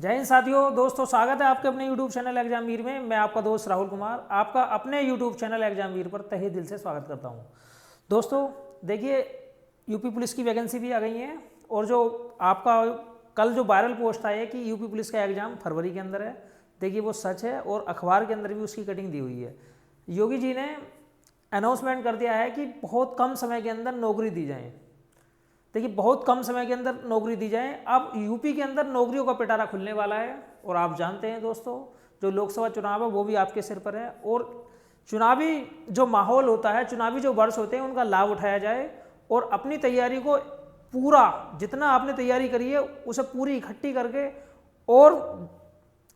जय हिंद साथियों, दोस्तों स्वागत है आपके अपने YouTube चैनल एग्जामवीर में। मैं आपका दोस्त राहुल कुमार आपका अपने YouTube चैनल एग्जामवीर पर तहे दिल से स्वागत करता हूं। दोस्तों देखिए, यूपी पुलिस की वैकेंसी भी आ गई है और जो आपका कल जो वायरल पोस्ट आया है कि यूपी पुलिस का एग्ज़ाम फरवरी के अंदर है, देखिए वो सच है और अखबार के अंदर भी उसकी कटिंग दी हुई है। योगी जी ने अनाउंसमेंट कर दिया है कि बहुत कम समय के अंदर नौकरी दी जाए। देखिए बहुत कम समय के अंदर नौकरी दी जाए। अब यूपी के अंदर नौकरियों का पिटारा खुलने वाला है और आप जानते हैं दोस्तों, जो लोकसभा चुनाव है वो भी आपके सिर पर है और चुनावी जो माहौल होता है, चुनावी जो वर्ष होते हैं उनका लाभ उठाया जाए और अपनी तैयारी को पूरा, जितना आपने तैयारी करी है उसे पूरी इकट्ठी करके और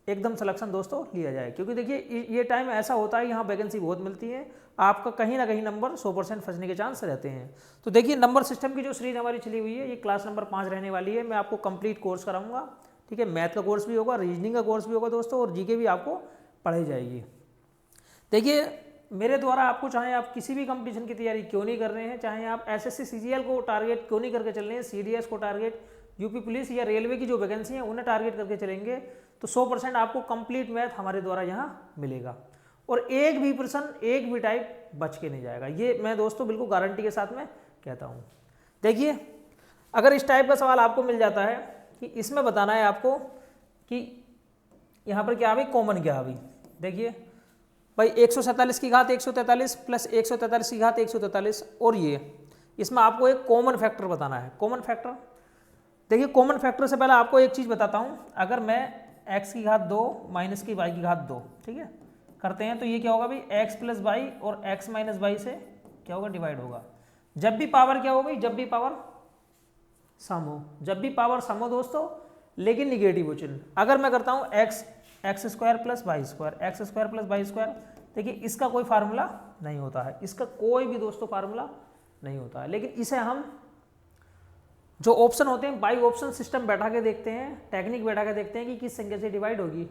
एकदम सिलेक्शन दोस्तों लिया जाए। क्योंकि देखिए ये टाइम ऐसा होता है, यहाँ वैकेंसी बहुत मिलती है, आपका कहीं ना कहीं नंबर 100% फंसने के चांस रहते हैं। तो देखिए नंबर सिस्टम की जो सीरीज हमारी चली हुई है, ये क्लास नंबर 5 रहने वाली है। मैं आपको कंप्लीट कोर्स कराऊंगा, ठीक है। मैथ का कोर्स भी होगा, रीजनिंग का कोर्स भी होगा दोस्तों, और जीके भी आपको पढ़ाई जाएगी। देखिए मेरे द्वारा आपको, चाहे आप किसी भी कंपटीशन की तैयारी क्यों नहीं कर रहे हैं, चाहे आप एसएससी सीजीएल को टारगेट क्यों नहीं करके चल रहे हैं, सीडीएस को टारगेट, यूपी पुलिस या रेलवे की जो वैकेंसी है उन्हें टारगेट करके चलेंगे, तो 100% आपको कंप्लीट मैथ हमारे द्वारा यहाँ मिलेगा और एक भी प्रश्न, एक भी टाइप बच के नहीं जाएगा। ये मैं दोस्तों बिल्कुल गारंटी के साथ में कहता हूँ। देखिए अगर इस टाइप का सवाल आपको मिल जाता है कि इसमें बताना है आपको कि यहाँ पर क्या आ गई, कॉमन क्या आ गई। देखिए भाई 147 की घात 143 प्लस 143 की घात 143 और ये इसमें आपको एक कॉमन फैक्टर बताना है। कॉमन फैक्टर, देखिए कॉमन फैक्टर से पहले आपको एक चीज़ बताता हूँ। अगर मैं x की घात 2 माइनस की y की घात 2, ठीक है, करते हैं तो ये क्या होगा भाई, x प्लस वाई और x माइनस वाई से क्या होगा, डिवाइड होगा। जब भी पावर क्या हो भाई, जब भी पावर सम हो, जब भी पावर सम हो दोस्तों, लेकिन निगेटिव हो चिन्ह। अगर मैं करता हूँ x square plus y square, x square plus y square, देखिए इसका कोई फार्मूला नहीं होता है, इसका कोई भी दोस्तों फार्मूला नहीं होता है, लेकिन इसे हम जो ऑप्शन होते हैं बाई ऑप्शन सिस्टम बैठा के देखते हैं, टेक्निक बैठा के देखते हैं कि किस संख्या से डिवाइड होगी।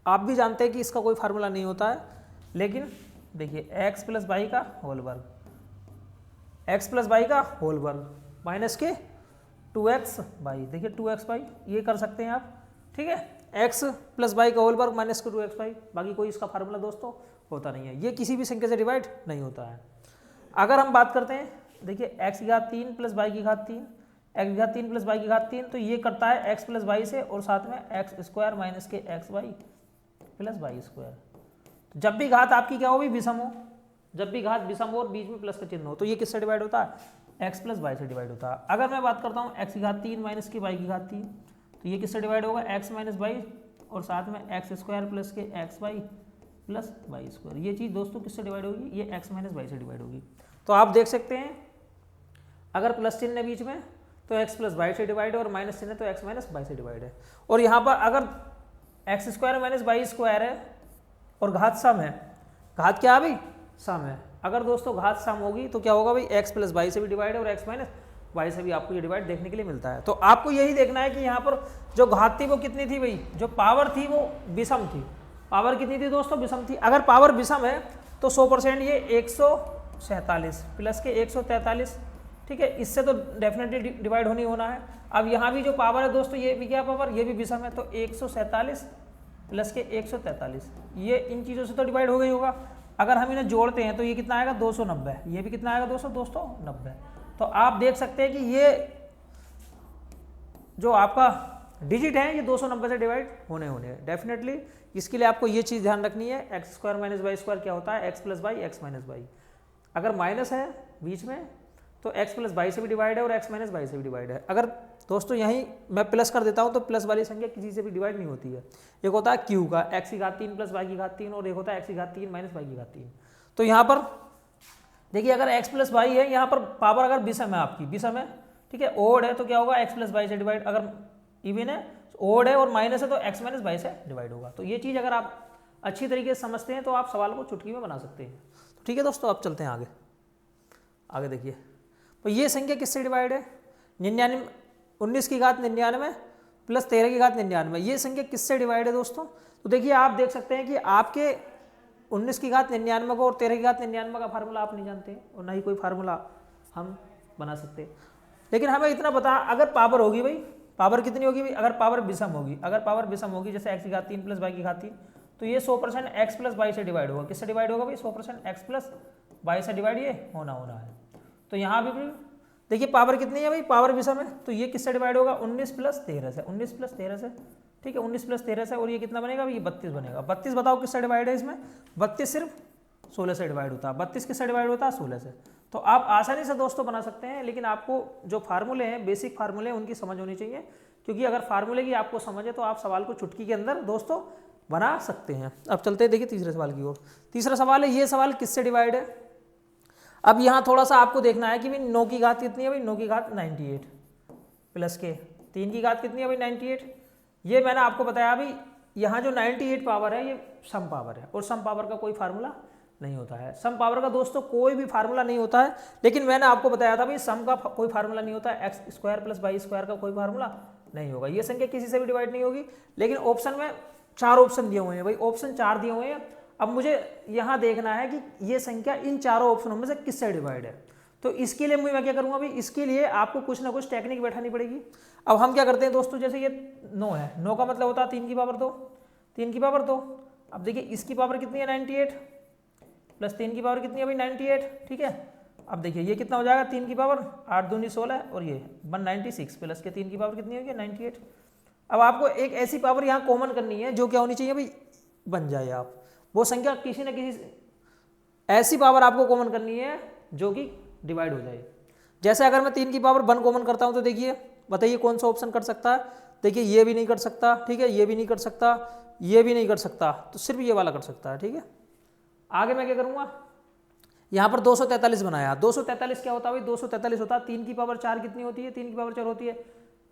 आप भी जानते हैं कि इसका कोई फार्मूला नहीं होता है, लेकिन देखिए एक्स प्लस वाई का होल वर्ग, एक्स प्लस वाई का होल वर्ग माइनस के 2x वाई, देखिए 2x वाई ये कर सकते हैं आप, ठीक है। x प्लस वाई का होल वर्ग माइनस के 2x वाई, बाकी कोई इसका फार्मूला दोस्तों होता नहीं है, ये किसी भी संख्या से डिवाइड नहीं होता है। अगर हम बात करते हैं, देखिए x की घात 3 प्लस वाई की घात 3, x की घात 3 प्लस वाई की घात 3, तो ये करता है x प्लस वाई से और साथ में एक्स स्क्वायर माइनस के x y plus y square. जब भी घात आपकी क्या हो भी विषम हो, जब भी घात विषम हो और बीच में प्लस का चिन्ह हो, तो ये किससे डिवाइड होता है, x प्लस वाई से डिवाइड होता है। अगर मैं बात करता हूँ x की घात 3 माइनस की y की घात 3, तो ये किससे डिवाइड होगा, x माइनस वाई और साथ में एक्स स्क्वायर प्लस के x y plus y square. ये चीज़ दोस्तों किससे डिवाइड होगी, ये x माइनस वाई से डिवाइड होगी। तो आप देख सकते हैं अगर प्लस चिन्ह है बीच में तो x प्लस वाई से डिवाइड है और माइनस चिन्ह है तो x माइनस वाई से डिवाइड है। और यहाँ पर अगर x square minus y square है और घात सम है, घात क्या भाई सम है, अगर दोस्तों घात सम होगी तो क्या होगा भाई, एक्स प्लस वाई से भी डिवाइड है और एक्स माइनस वाई से भी आपको ये डिवाइड देखने के लिए मिलता है। तो आपको यही देखना है कि यहाँ पर जो घात थी वो कितनी थी भाई, जो पावर थी वो विषम थी। पावर कितनी थी दोस्तों, विषम थी। अगर पावर विषम है तो 100% ये 147 प्लस के 143, ठीक है, इससे तो डेफिनेटली डिवाइड होनी होना है। अब यहाँ भी जो पावर है दोस्तों, ये भी क्या पावर, ये भी विषम है, तो 147 प्लस के 143, ये इन चीज़ों से तो डिवाइड हो गई होगा। अगर हम इन्हें जोड़ते हैं तो ये कितना आएगा 290, ये भी कितना आएगा दोस्तों 290। तो आप देख सकते हैं कि ये जो आपका डिजिट है ये 290 से डिवाइड होने हैं डेफिनेटली। इसके लिए आपको ये चीज़ ध्यान रखनी है, x square minus y square क्या होता है, x plus y x minus y. अगर माइनस है बीच में तो एक्स प्लस वाई से भी डिवाइड है और एक्स माइनस वाई से भी डिवाइड है। अगर दोस्तों यहीं मैं प्लस कर देता हूँ तो प्लस वाली संख्या किसी से भी डिवाइड नहीं होती है। एक होता है क्यू का एक्स की घात 3 प्लस वाई की घात 3 और एक होता है एक्स की घात 3 माइनस वाई की घात 3। तो यहाँ पर देखिए अगर x प्लस वाई है, यहाँ पर पावर अगर विषम है आपकी, विषम है, ठीक है, ओड है तो क्या होगा x प्लस वाई से डिवाइड, अगर इवन है ओड है और माइनस है तो x माइनस वाई से डिवाइड होगा। तो ये चीज़ अगर आप अच्छी तरीके से समझते हैं तो आप सवाल को चुटकी में बना सकते हैं। तो ठीक है दोस्तों, अब चलते हैं आगे। आगे देखिए, तो ये संख्या किससे डिवाइड है, 99, 19 की घात 99 प्लस 13 की घात 99, ये संख्या किससे डिवाइड है दोस्तों। तो देखिए आप देख सकते हैं कि आपके 19 की घात 99 को और 13 की घात 99 का फार्मूला आप नहीं जानते और ना ही कोई फार्मूला हम बना सकते, लेकिन हमें इतना पता, अगर पावर होगी भाई, पावर कितनी होगी भाई, अगर पावर विषम होगी, जैसे x की घात 3 प्लस y की घात 3, तो ये 100% x प्लस y से डिवाइड होगा। किससे डिवाइड होगा भाई, 100% x प्लस y से डिवाइड ये होना है। तो यहाँ भी देखिए पावर कितनी है भाई, पावर विषम है, तो ये किससे डिवाइड होगा, 19 प्लस 13 से, 19 प्लस 13 से, ठीक है, 19 प्लस 13 से, और ये कितना बनेगा भाई, ये 32 बनेगा। 32 बताओ किससे डिवाइड है इसमें, 32 सिर्फ 16 से डिवाइड होता है। 32 किससे डिवाइड होता है, 16 से। तो आप आसानी से दोस्तों बना सकते हैं, लेकिन आपको जो फार्मूले हैं, बेसिक फार्मूले हैं, उनकी समझ होनी चाहिए, क्योंकि अगर फार्मूले की आपको समझ है तो आप सवाल को चुटकी के अंदर दोस्तों बना सकते हैं। अब चलते हैं देखिए तीसरे सवाल की ओर। तीसरा सवाल है, ये सवाल किससे डिवाइड है। अब यहाँ थोड़ा सा आपको देखना है कि भाई 9 की घात कितनी है भाई, 9 की घात 98 प्लस के 3 की घात कितनी है भाई, 98। ये मैंने आपको बताया भाई, यहाँ जो 98 पावर है ये सम पावर है, और सम पावर का कोई फार्मूला नहीं होता है। सम पावर का दोस्तों कोई भी फार्मूला नहीं होता है, लेकिन मैंने आपको बताया था भाई सम का कोई फार्मूला नहीं होता है, x square plus y square का कोई फार्मूला नहीं होगा। ये संख्या किसी से भी डिवाइड नहीं होगी, लेकिन ऑप्शन में 4 ऑप्शन दिए हुए हैं भाई, ऑप्शन 4 दिए हुए हैं। अब मुझे यहाँ देखना है कि ये संख्या इन चारों ऑप्शनों में से किससे डिवाइड है। तो इसके लिए मैं क्या करूँगा भाई, इसके लिए आपको कुछ ना कुछ टेक्निक बैठानी पड़ेगी। अब हम क्या करते हैं दोस्तों, जैसे ये 9 है, 9 का मतलब होता है 3 की पावर 2, 3 की पावर 2। अब देखिए इसकी पावर कितनी है, 98 प्लस 3 की पावर कितनी है भाई, 98, ठीक है। अब देखिए ये कितना हो जाएगा, 3 की पावर 8 दूनी 16, और ये 196 प्लस के 3 की पावर कितनी होगी, 98। अब आपको एक ऐसी पावर यहाँ कॉमन करनी है जो क्या होनी चाहिए भाई, बन जाए आप वो संख्या किसी न किसी ऐसी पावर आपको कॉमन करनी है जो कि डिवाइड हो जाए। जैसे अगर मैं 3 की पावर 1 कॉमन करता हूँ तो देखिए बताइए कौन सा ऑप्शन कर सकता है। देखिए ये भी नहीं कर सकता, ठीक है, ये भी नहीं कर सकता, ये भी नहीं कर सकता, तो सिर्फ ये वाला कर सकता है, ठीक है। आगे मैं क्या करूँगा, यहाँ पर 243 बनाया। 243 क्या होता है भाई, 243 होता है 3 की पावर 4 कितनी होती है, 3 की पावर 4 होती है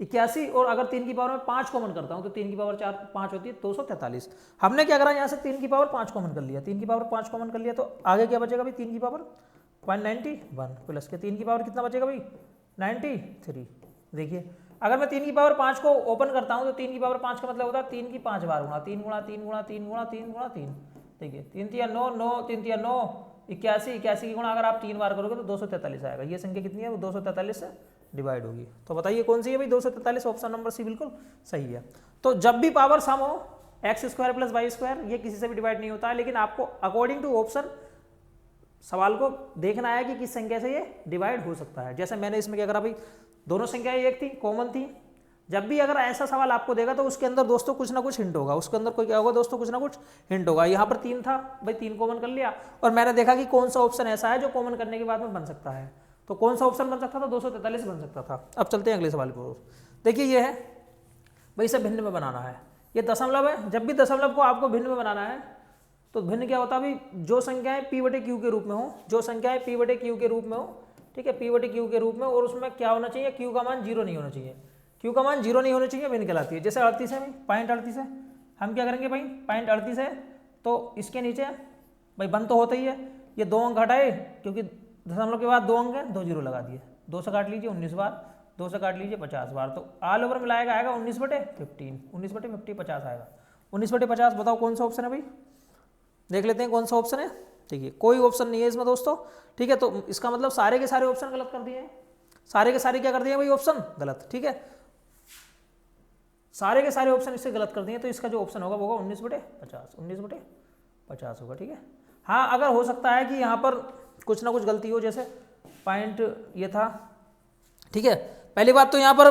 81, और अगर 3 की पावर में 5 कॉमन करता हूँ तो 3 की पावर 4 5 होती है 243। हमने क्या करा, यहाँ से 3 की पावर 5 कॉमन कर लिया, 3 की पावर 5 कॉमन कर लिया, तो आगे क्या बचेगा भाई, 3 की पावर 191 प्लस के 3 की पावर कितना बचेगा भाई, 93। देखिए अगर मैं 3 की पावर 5 को ओपन करता हूँ तो 3 की पावर 5 का मतलब होता है 3 की 5 बार गुणा, 3 गुणा 3 गुणा 3 गुणा 3 गुणा 3। देखिए 3 तिया 9, 9 3 तिया 9, 81, 81 की गुणा अगर आप 3 बार करोगे तो 243 आएगा। ये संख्या कितनी है, वो 243 से डिवाइड होगी। तो बताइए कौन सी है भाई, 243, ऑप्शन नंबर सी बिल्कुल सही है। तो जब भी पावर सम हो, x square plus y square, ये किसी से भी डिवाइड नहीं होता है, लेकिन आपको अकॉर्डिंग टू ऑप्शन सवाल को देखना है कि किस संख्या से ये डिवाइड हो सकता है। जैसे मैंने इसमें क्या करा भाई, दोनों संख्याएं एक थी, कॉमन थी। जब भी अगर ऐसा सवाल आपको देगा तो उसके अंदर दोस्तों कुछ ना कुछ हिंट होगा, उसके अंदर कोई क्या होगा दोस्तों, कुछ ना कुछ हिंट होगा। यहाँ पर 3 था भाई, 3 कॉमन कर लिया, और मैंने देखा कि कौन सा ऑप्शन ऐसा है जो कॉमन करने के बाद में बन सकता है। तो कौन सा ऑप्शन बन सकता था, 243 बन सकता था। अब चलते हैं अगले सवाल को। देखिए ये है भाई, इसे भिन्न में बनाना है, ये दशमलव है। जब भी दशमलव को आपको भिन्न में बनाना है तो भिन्न क्या होता है भाई, जो संख्याएं p बटे q के रूप में हो, जो संख्याएं p बटे q के रूप में हो, ठीक है, p बटे q के रूप में, और उसमें क्या होना चाहिए, q का मान 0 नहीं होना चाहिए, q का मान 0 नहीं होना चाहिए, भिन्न कहलाती है। जैसे 38 है भाई, पॉइंट 38 है, हम क्या करेंगे भाई, पॉइंट 38 है तो इसके नीचे भाई 1 तो होता ही है, ये 2 अंक हटाए क्योंकि दशमलव के बाद 2 अंक है, 2 0 लगा दिए, 2 से काट लीजिए 19 बार, 2 से काट लीजिए 50 बार, तो ऑल ओवर मिलाएगा आएगा 19/15, 19/50 50 आएगा, 19/50। बताओ कौन सा ऑप्शन है भाई, देख लेते हैं कौन सा ऑप्शन है। देखिए कोई ऑप्शन नहीं है इसमें दोस्तों, ठीक है, तो इसका मतलब सारे के सारे ऑप्शन गलत कर दिए हैं, सारे के सारे क्या कर दिए भाई, ऑप्शन गलत, ठीक है, सारे के सारे ऑप्शन इससे गलत कर दिए, तो इसका जो ऑप्शन होगा वो होगा 19/50, 19/50 होगा, ठीक है। हाँ अगर हो सकता है कि यहाँ पर कुछ ना कुछ गलती हो, जैसे पॉइंट ये था, ठीक है, पहली बात तो यहाँ पर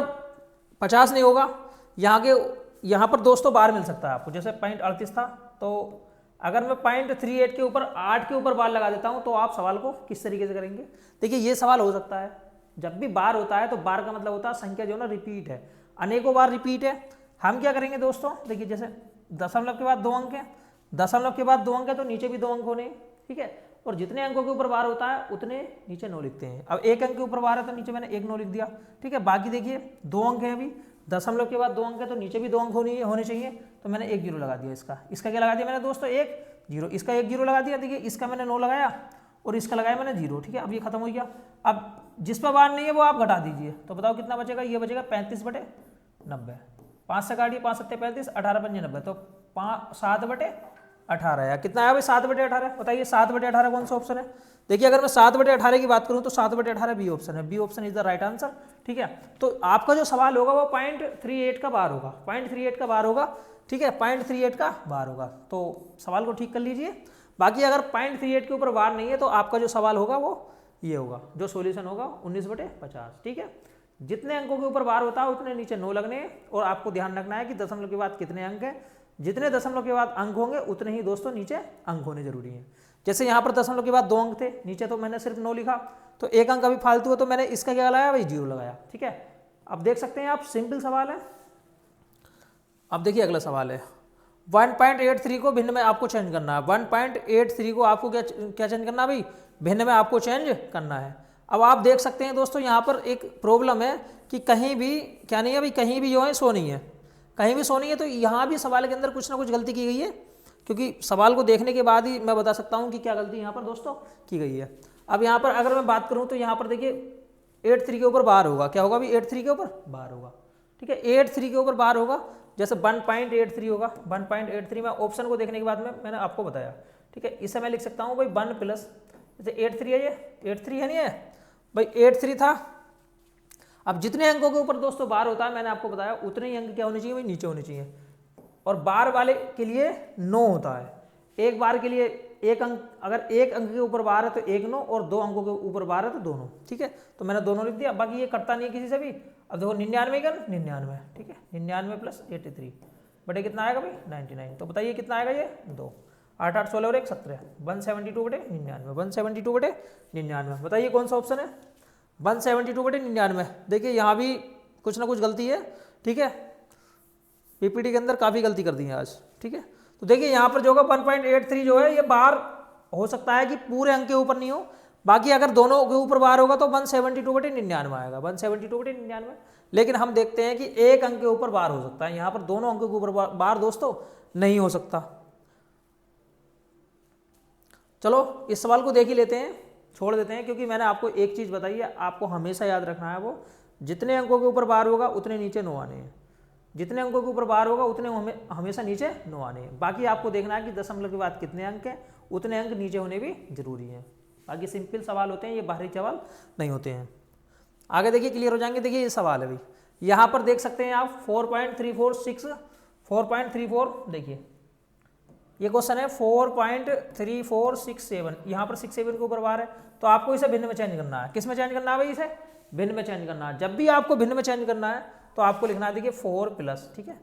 50 नहीं होगा, यहाँ पर दोस्तों बार मिल सकता है आपको, जैसे पॉइंट 38 था, तो अगर मैं पॉइंट 38 के ऊपर 8 के ऊपर बार लगा देता हूँ तो आप सवाल को किस तरीके से करेंगे। देखिए ये सवाल हो सकता है, जब भी बार होता है तो बार का मतलब होता है संख्या जो ना रिपीट है, अनेकों बार रिपीट है। हम क्या करेंगे दोस्तों, देखिए जैसे दशमलव के बाद 2 अंक है, दशमलव के बाद 2 अंक है तो नीचे भी 2 अंक होने, ठीक है, और जितने अंकों के ऊपर बार होता है उतने नीचे 9 लिखते हैं। अब 1 अंक के ऊपर बार है तो नीचे मैंने 1 9 लिख दिया, ठीक है। बाकी देखिए 2 अंक है, अभी दशमलव के बाद 2 अंक है तो नीचे भी 2 अंक होने चाहिए, तो मैंने 1 0 लगा दिया। इसका क्या लगा दिया मैंने दोस्तों, 1 0, इसका 1 0 लगा दिया। देखिए इसका मैंने 9 लगाया और इसका लगाया मैंने 0, ठीक है। अब ये खत्म हो गया। अब जिस पर बार नहीं है वो आप घटा दीजिए, तो बताओ कितना बचेगा, ये बचेगा 35/90, 5 से काटिए, 5 7 35, 18 5 90, तो 7/18 या कितना आया भाई, 7/18। बताइए 7/18 कौन सा ऑप्शन है, देखिए अगर मैं 7/18 की बात करूं तो 7/18 बी ऑप्शन है, B option is the right answer. ठीक है, तो आपका जो सवाल होगा वो 0.38 का बार होगा, 0.38 का बार होगा। ठीक है, 0.38 का बार होगा, तो सवाल को ठीक कर लीजिए। बाकी अगर 0.38 के ऊपर बार नहीं है तो आपका जो सवाल होगा वो ये होगा, जो सॉल्यूशन होगा 19/50। ठीक है, जितने अंकों के ऊपर बार होता है उतने नीचे 9 लगने हैं, और आपको ध्यान रखना है कि दशमलव के बाद कितने अंक हैं, जितने दशमलव के बाद अंक होंगे उतने ही दोस्तों नीचे अंक होने जरूरी हैं। जैसे यहाँ पर दशमलव के बाद 2 अंक थे, नीचे तो मैंने सिर्फ 9 लिखा, तो 1 अंक अभी फालतू है तो मैंने इसका क्या लगाया भाई, 0 लगाया। ठीक है, अब देख सकते हैं आप, सिंपल सवाल है। अब देखिए अगला सवाल है, 1.83 को भिन्न में आपको चेंज करना है। 1.83 को आपको क्या चेंज करना है भाई, भिन्न में आपको चेंज करना है। अब आप देख सकते हैं दोस्तों यहाँ पर एक प्रॉब्लम है कि कहीं भी क्या नहीं है भाई, कहीं भी जो है सो नहीं है, कहीं भी सो नहीं है, तो यहाँ भी सवाल के अंदर कुछ ना कुछ गलती की गई है, क्योंकि सवाल को देखने के बाद ही मैं बता सकता हूँ कि क्या गलती यहाँ पर दोस्तों की गई है। अब यहाँ पर अगर मैं बात करूँ तो यहाँ पर देखिए 83 के ऊपर बार होगा, क्या होगा भाई, 83 के ऊपर बार होगा। ठीक है, 83 के ऊपर बार होगा, जैसे 1.83 होगा, 1.83 में ऑप्शन को देखने के बाद में मैंने आपको बताया। ठीक है, इसे मैं लिख सकता हूँ भाई 1 प्लस, जैसे 83 है, ये 83 है नहीं है भाई, 83 था। अब जितने अंकों के ऊपर दोस्तों बार होता है मैंने आपको बताया उतने ही अंक क्या होने चाहिए भाई, नीचे होने चाहिए। और बार वाले के लिए 9 होता है, एक बार के लिए 1 अंक, अगर 1 अंक के ऊपर बार है तो 1 9, और 2 अंकों के ऊपर बार है तो 2 9। ठीक है, तो मैंने दोनों लिख दिया, बाकी ये कटता नहीं है किसी से भी। अब देखो 99 का 99, ठीक है, 99 प्लस 83 बटे कितना आएगा भाई, 99। तो बताइए कितना आएगा ये, 2 8 8 16 और 1 17, 172/99, 172/99। बताइए कौन सा ऑप्शन है, 172/99। देखिए यहाँ भी कुछ ना कुछ गलती है। ठीक है, पीपीटी के अंदर काफ़ी गलती कर दी है आज। ठीक है, तो देखिए यहाँ पर जो होगा 1.83 जो है ये बार हो सकता है कि पूरे अंक के ऊपर नहीं हो, बाकी अगर दोनों के ऊपर बार होगा तो 172/99 आएगा, 172/99। लेकिन हम देखते हैं कि 1 अंक के ऊपर बार हो सकता है, यहाँ पर दोनों अंकों के ऊपर बार दोस्तों नहीं हो सकता। चलो इस सवाल को देख ही लेते हैं, छोड़ देते हैं, क्योंकि मैंने आपको एक चीज़ बताई है, आपको हमेशा याद रखना है, वो जितने अंकों के ऊपर बार होगा उतने नीचे 9 आने हैं, जितने अंकों के ऊपर बार होगा उतने हमेशा नीचे 9 आने हैं। बाकी आपको देखना है कि दशमलव के बाद कितने अंक हैं, उतने अंक नीचे होने भी जरूरी हैं। बाकी सिंपल सवाल होते हैं, ये बाहरी सवाल नहीं होते हैं। आगे देखिए क्लियर हो जाएंगे। देखिए ये सवाल है भाई, यहाँ पर देख सकते हैं आप 4.34 देखिए ये क्वेश्चन है 4.3467, यहाँ पर 67 के ऊपर बार है, तो आपको इसे भिन्न में चेंज करना है। किस में चेंज करना है भाई, इसे भिन्न में चेंज करना है। जब भी आपको भिन्न में चेंज करना है तो आपको लिखना है, देखिए 4 प्लस, ठीक है,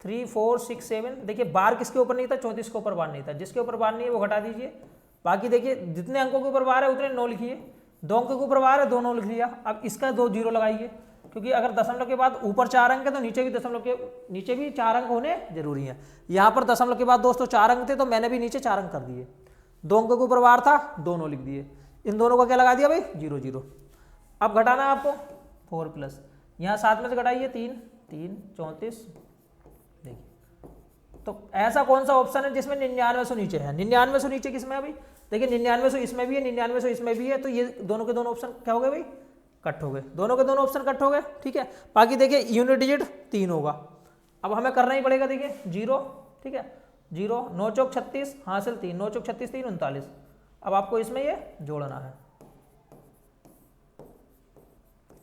3467। देखिए बार किसके ऊपर नहीं था, 34 के ऊपर बार नहीं था, जिसके ऊपर बार नहीं है वो घटा दीजिए। बाकी देखिए जितने अंकों के ऊपर बार है उतने 9 लिखिए, 2 अंकों के ऊपर बार है 2 9 लिख लिया। अब इसका 2 0 लगाइए, क्योंकि अगर दशमलव के बाद ऊपर 4 अंक है तो नीचे भी दशमलव के नीचे भी 4 अंक होने जरूरी है। यहाँ पर दशमलव के बाद दोस्तों 4 अंक थे तो मैंने भी नीचे 4 अंक कर दिए, 2 अंकों के ऊपर बार था, 2 9 लिख दिए, इन दोनों का क्या लगा दिया भाई, 0 0। अब घटाना है आपको 4 प्लस, यहाँ 7 में से घटाइए 3 3 34। देखिए तो ऐसा कौन सा ऑप्शन है जिसमें 99 नीचे है, 99 नीचे किसमें है भाई, देखिए 99 इसमें भी है, 99 इसमें भी है, तो ये दोनों के दोनों ऑप्शन क्या हो गए भाई, कट हो गए, दोनों के दोनों ऑप्शन कट हो गए। ठीक है, बाकी देखिए यूनिट डिजिट 3 होगा, अब हमें करना ही पड़ेगा, देखिए 0, ठीक है 0, 9 चौक 36 हासिल 3, 9 चौक 36 3 39। अब आपको इसमें ये जोड़ना है,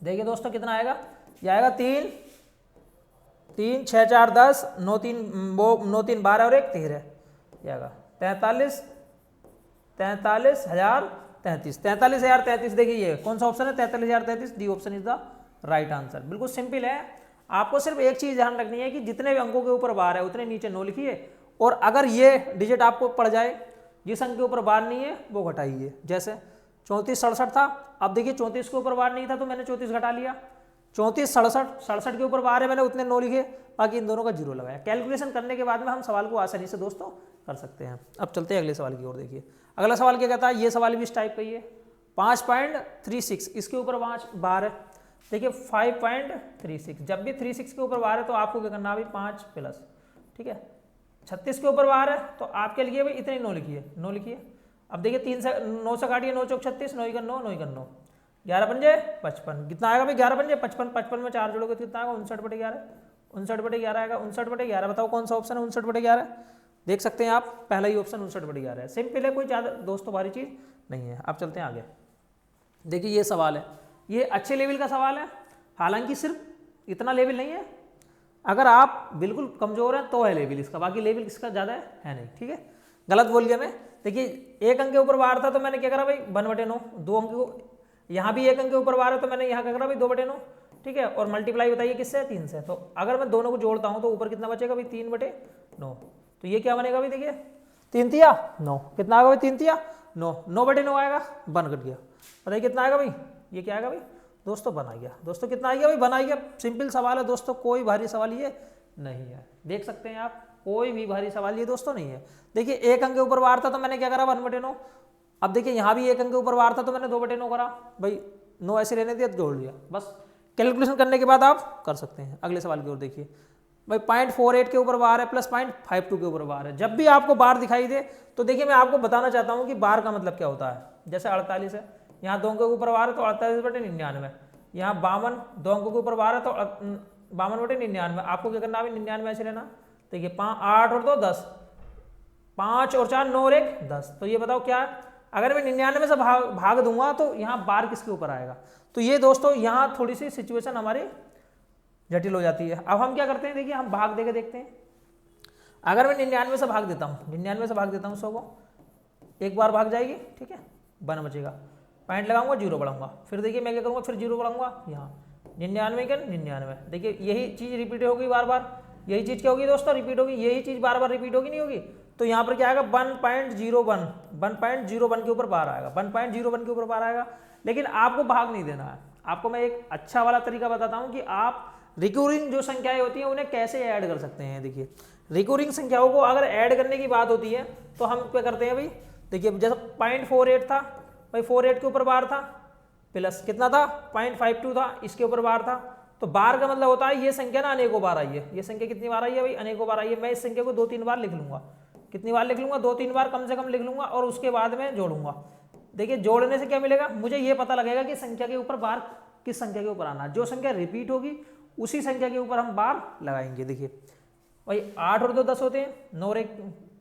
देखिए दोस्तों कितना आएगा, ये आएगा 3 3 6 4 10 9 3 9 3 12 और 1 13, ये आएगा 43,033। देखिए ये कौन सा ऑप्शन है, 43,033, D option is the right answer. बिल्कुल सिंपल है, आपको सिर्फ एक चीज ध्यान रखनी है कि जितने भी अंकों के ऊपर बार है उतने नीचे 9 लिखिए, और अगर ये डिजिट आपको पड़ जाए जिस अंक के ऊपर बार नहीं है वो घटाइए। जैसे 34 67 था, अब देखिए 34 के ऊपर बार नहीं था तो मैंने 34 घटा लिया, 34 67 के ऊपर बार है, मैंने उतने 9 लिखे, बाकी इन दोनों का 0 लगाया। कैलकुलेशन करने के बाद में हम सवाल को आसानी से दोस्तों कर सकते हैं। अब चलते हैं अगले सवाल की ओर। देखिए अगला सवाल क्या कहता है, ये सवाल भी इस टाइप का ही है, 5.36 इसके ऊपर बार है, देखिए 5.36, जब भी 36 के ऊपर बार है तो आपको क्या करना है भाई 5 प्लस, ठीक है 36 के ऊपर बार है तो आपके लिए भाई इतने 9 लिखिए, 9 लिखिए। अब देखिए 3 से 9 से काटिए, 9 चौक 36, 9 का 9, 9 का 9, 11 पंजे 55, कितना आएगा भाई 11 पंजे 55, 55 में 4 जोड़ोगे तो कितना आएगा 59/11, 59/11 आएगा, 59/11। बताओ कौन सा ऑप्शन है 59/11, देख सकते हैं आप पहला ही ऑप्शन 59/11 है। सिंपल है, कोई ज़्यादा दोस्तों भारी चीज़ नहीं है। अब चलते हैं आगे। देखिए ये सवाल है, ये अच्छे लेवल का सवाल है, हालांकि सिर्फ इतना लेवल नहीं है, अगर आप बिल्कुल कमजोर हैं तो है लेवल इसका, बाकी लेवल इसका ज़्यादा है नहीं, ठीक है। गलत बोल गया मैं। देखिए एक अंक के ऊपर बार था तो मैंने क्या करा भाई 1/9, 2 अंक को, यहाँ भी एक अंक के ऊपर बार है तो मैंने यहाँ क्या करा भाई 2/9, ठीक है। और मल्टीप्लाई बताइए किससे, 3 से। तो अगर मैं दोनों को जोड़ता हूँ तो ऊपर कितना बचेगा भाई 3/9, तो ये क्या बनेगा भाई, देखिए 3 तिया 9, कितना आएगा भाई 3 तिया 9, 9/9 आएगा, 1 कट गया। बताइए कितना आएगा भाई, ये क्या आएगा भाई दोस्तों, 1 आ गया। दोस्तों कितना आ गया भाई, 1 आ गया। सिंपल सवाल है दोस्तों, कोई भारी सवाल ये नहीं है, देख सकते हैं आप, कोई भी भारी सवाल ये दोस्तों नहीं है। देखिए एक अंक के ऊपर बार था तो मैंने क्या करा 1/9, अब देखिए यहाँ भी एक अंक के ऊपर बार था तो मैंने 2/9 करा भाई, 9 ऐसे रहने दिया जोड़ लिया, बस कैलकुलेशन करने के बाद आप कर सकते हैं। अगले सवाल की ओर देखिए भाई, 0.48 के ऊपर बार है प्लस 0.52 के ऊपर बार है। जब भी आपको बार दिखाई दे तो देखिए मैं आपको बताना चाहता हूँ कि बार का मतलब क्या होता है। जैसे 48 है, यहाँ 2 अंकों के ऊपर बार है तो 48/99, यहाँ 52, 2 अंकों के ऊपर बार है तो 52/99, आपको क्या करना है 99 ऐसे लेना। देखिए 8 और 2 10, 5 और 4 9 और 1 10, तो ये बताओ क्या है, अगर मैं 99 से भाग दूंगा तो यहाँ बार किसके ऊपर आएगा। तो ये दोस्तों यहाँ थोड़ी सी सिचुएशन हमारी जटिल हो जाती है। अब हम क्या करते हैं, देखिए हम भाग देके देखते हैं। अगर मैं 99 से भाग देता हूँ, 99 से भाग देता हूँ 100 को, एक बार भाग जाएगी, ठीक है, 1 बचेगा, पॉइंट लगाऊंगा 0 बढ़ाऊंगा, फिर देखिए मैं क्या करूँगा, फिर 0 बढ़ाऊंगा यहाँ 99 क्या 99, देखिए यही चीज़ रिपीट होगी बार बार, यही चीज़ क्या होगी दोस्तों, रिपीट होगी, यही चीज़ बार बार रिपीट होगी, नहीं होगी। तो यहाँ पर क्या आएगा 1.01, 1.01 के ऊपर बार आएगा, 1.01 के ऊपर बार आएगा। लेकिन आपको भाग नहीं देना है, आपको मैं एक अच्छा वाला तरीका बताता हूँ कि आप रिकरिंग जो संख्याएं होती हैं उन्हें कैसे ऐड कर सकते हैं। देखिए रिकरिंग संख्याओं को अगर ऐड करने की बात होती है तो हम क्या करते हैं भाई, देखिए जैसे 0.48 था भाई, 48 के ऊपर बार था, प्लस कितना था 0.52 था, इसके ऊपर बार था। तो बार का मतलब होता है ये संख्या ना अनेकों बार आई है, ये संख्या कितनी बार आई है भाई, अनेकों बार आई है। मैं इस संख्या को 2-3 बार लिख लूंगा, कितनी बार लिख लूंगा, 2-3 बार कम से कम लिख लूंगा, और उसके बाद में जोड़ूंगा। देखिए जोड़ने से क्या मिलेगा, मुझे ये पता लगेगा कि संख्या के ऊपर बार किस संख्या के ऊपर आना, जो संख्या रिपीट होगी उसी संख्या के ऊपर हम बार लगाएंगे। देखिए भाई 8 और 2 10 होते हैं, 9 और 1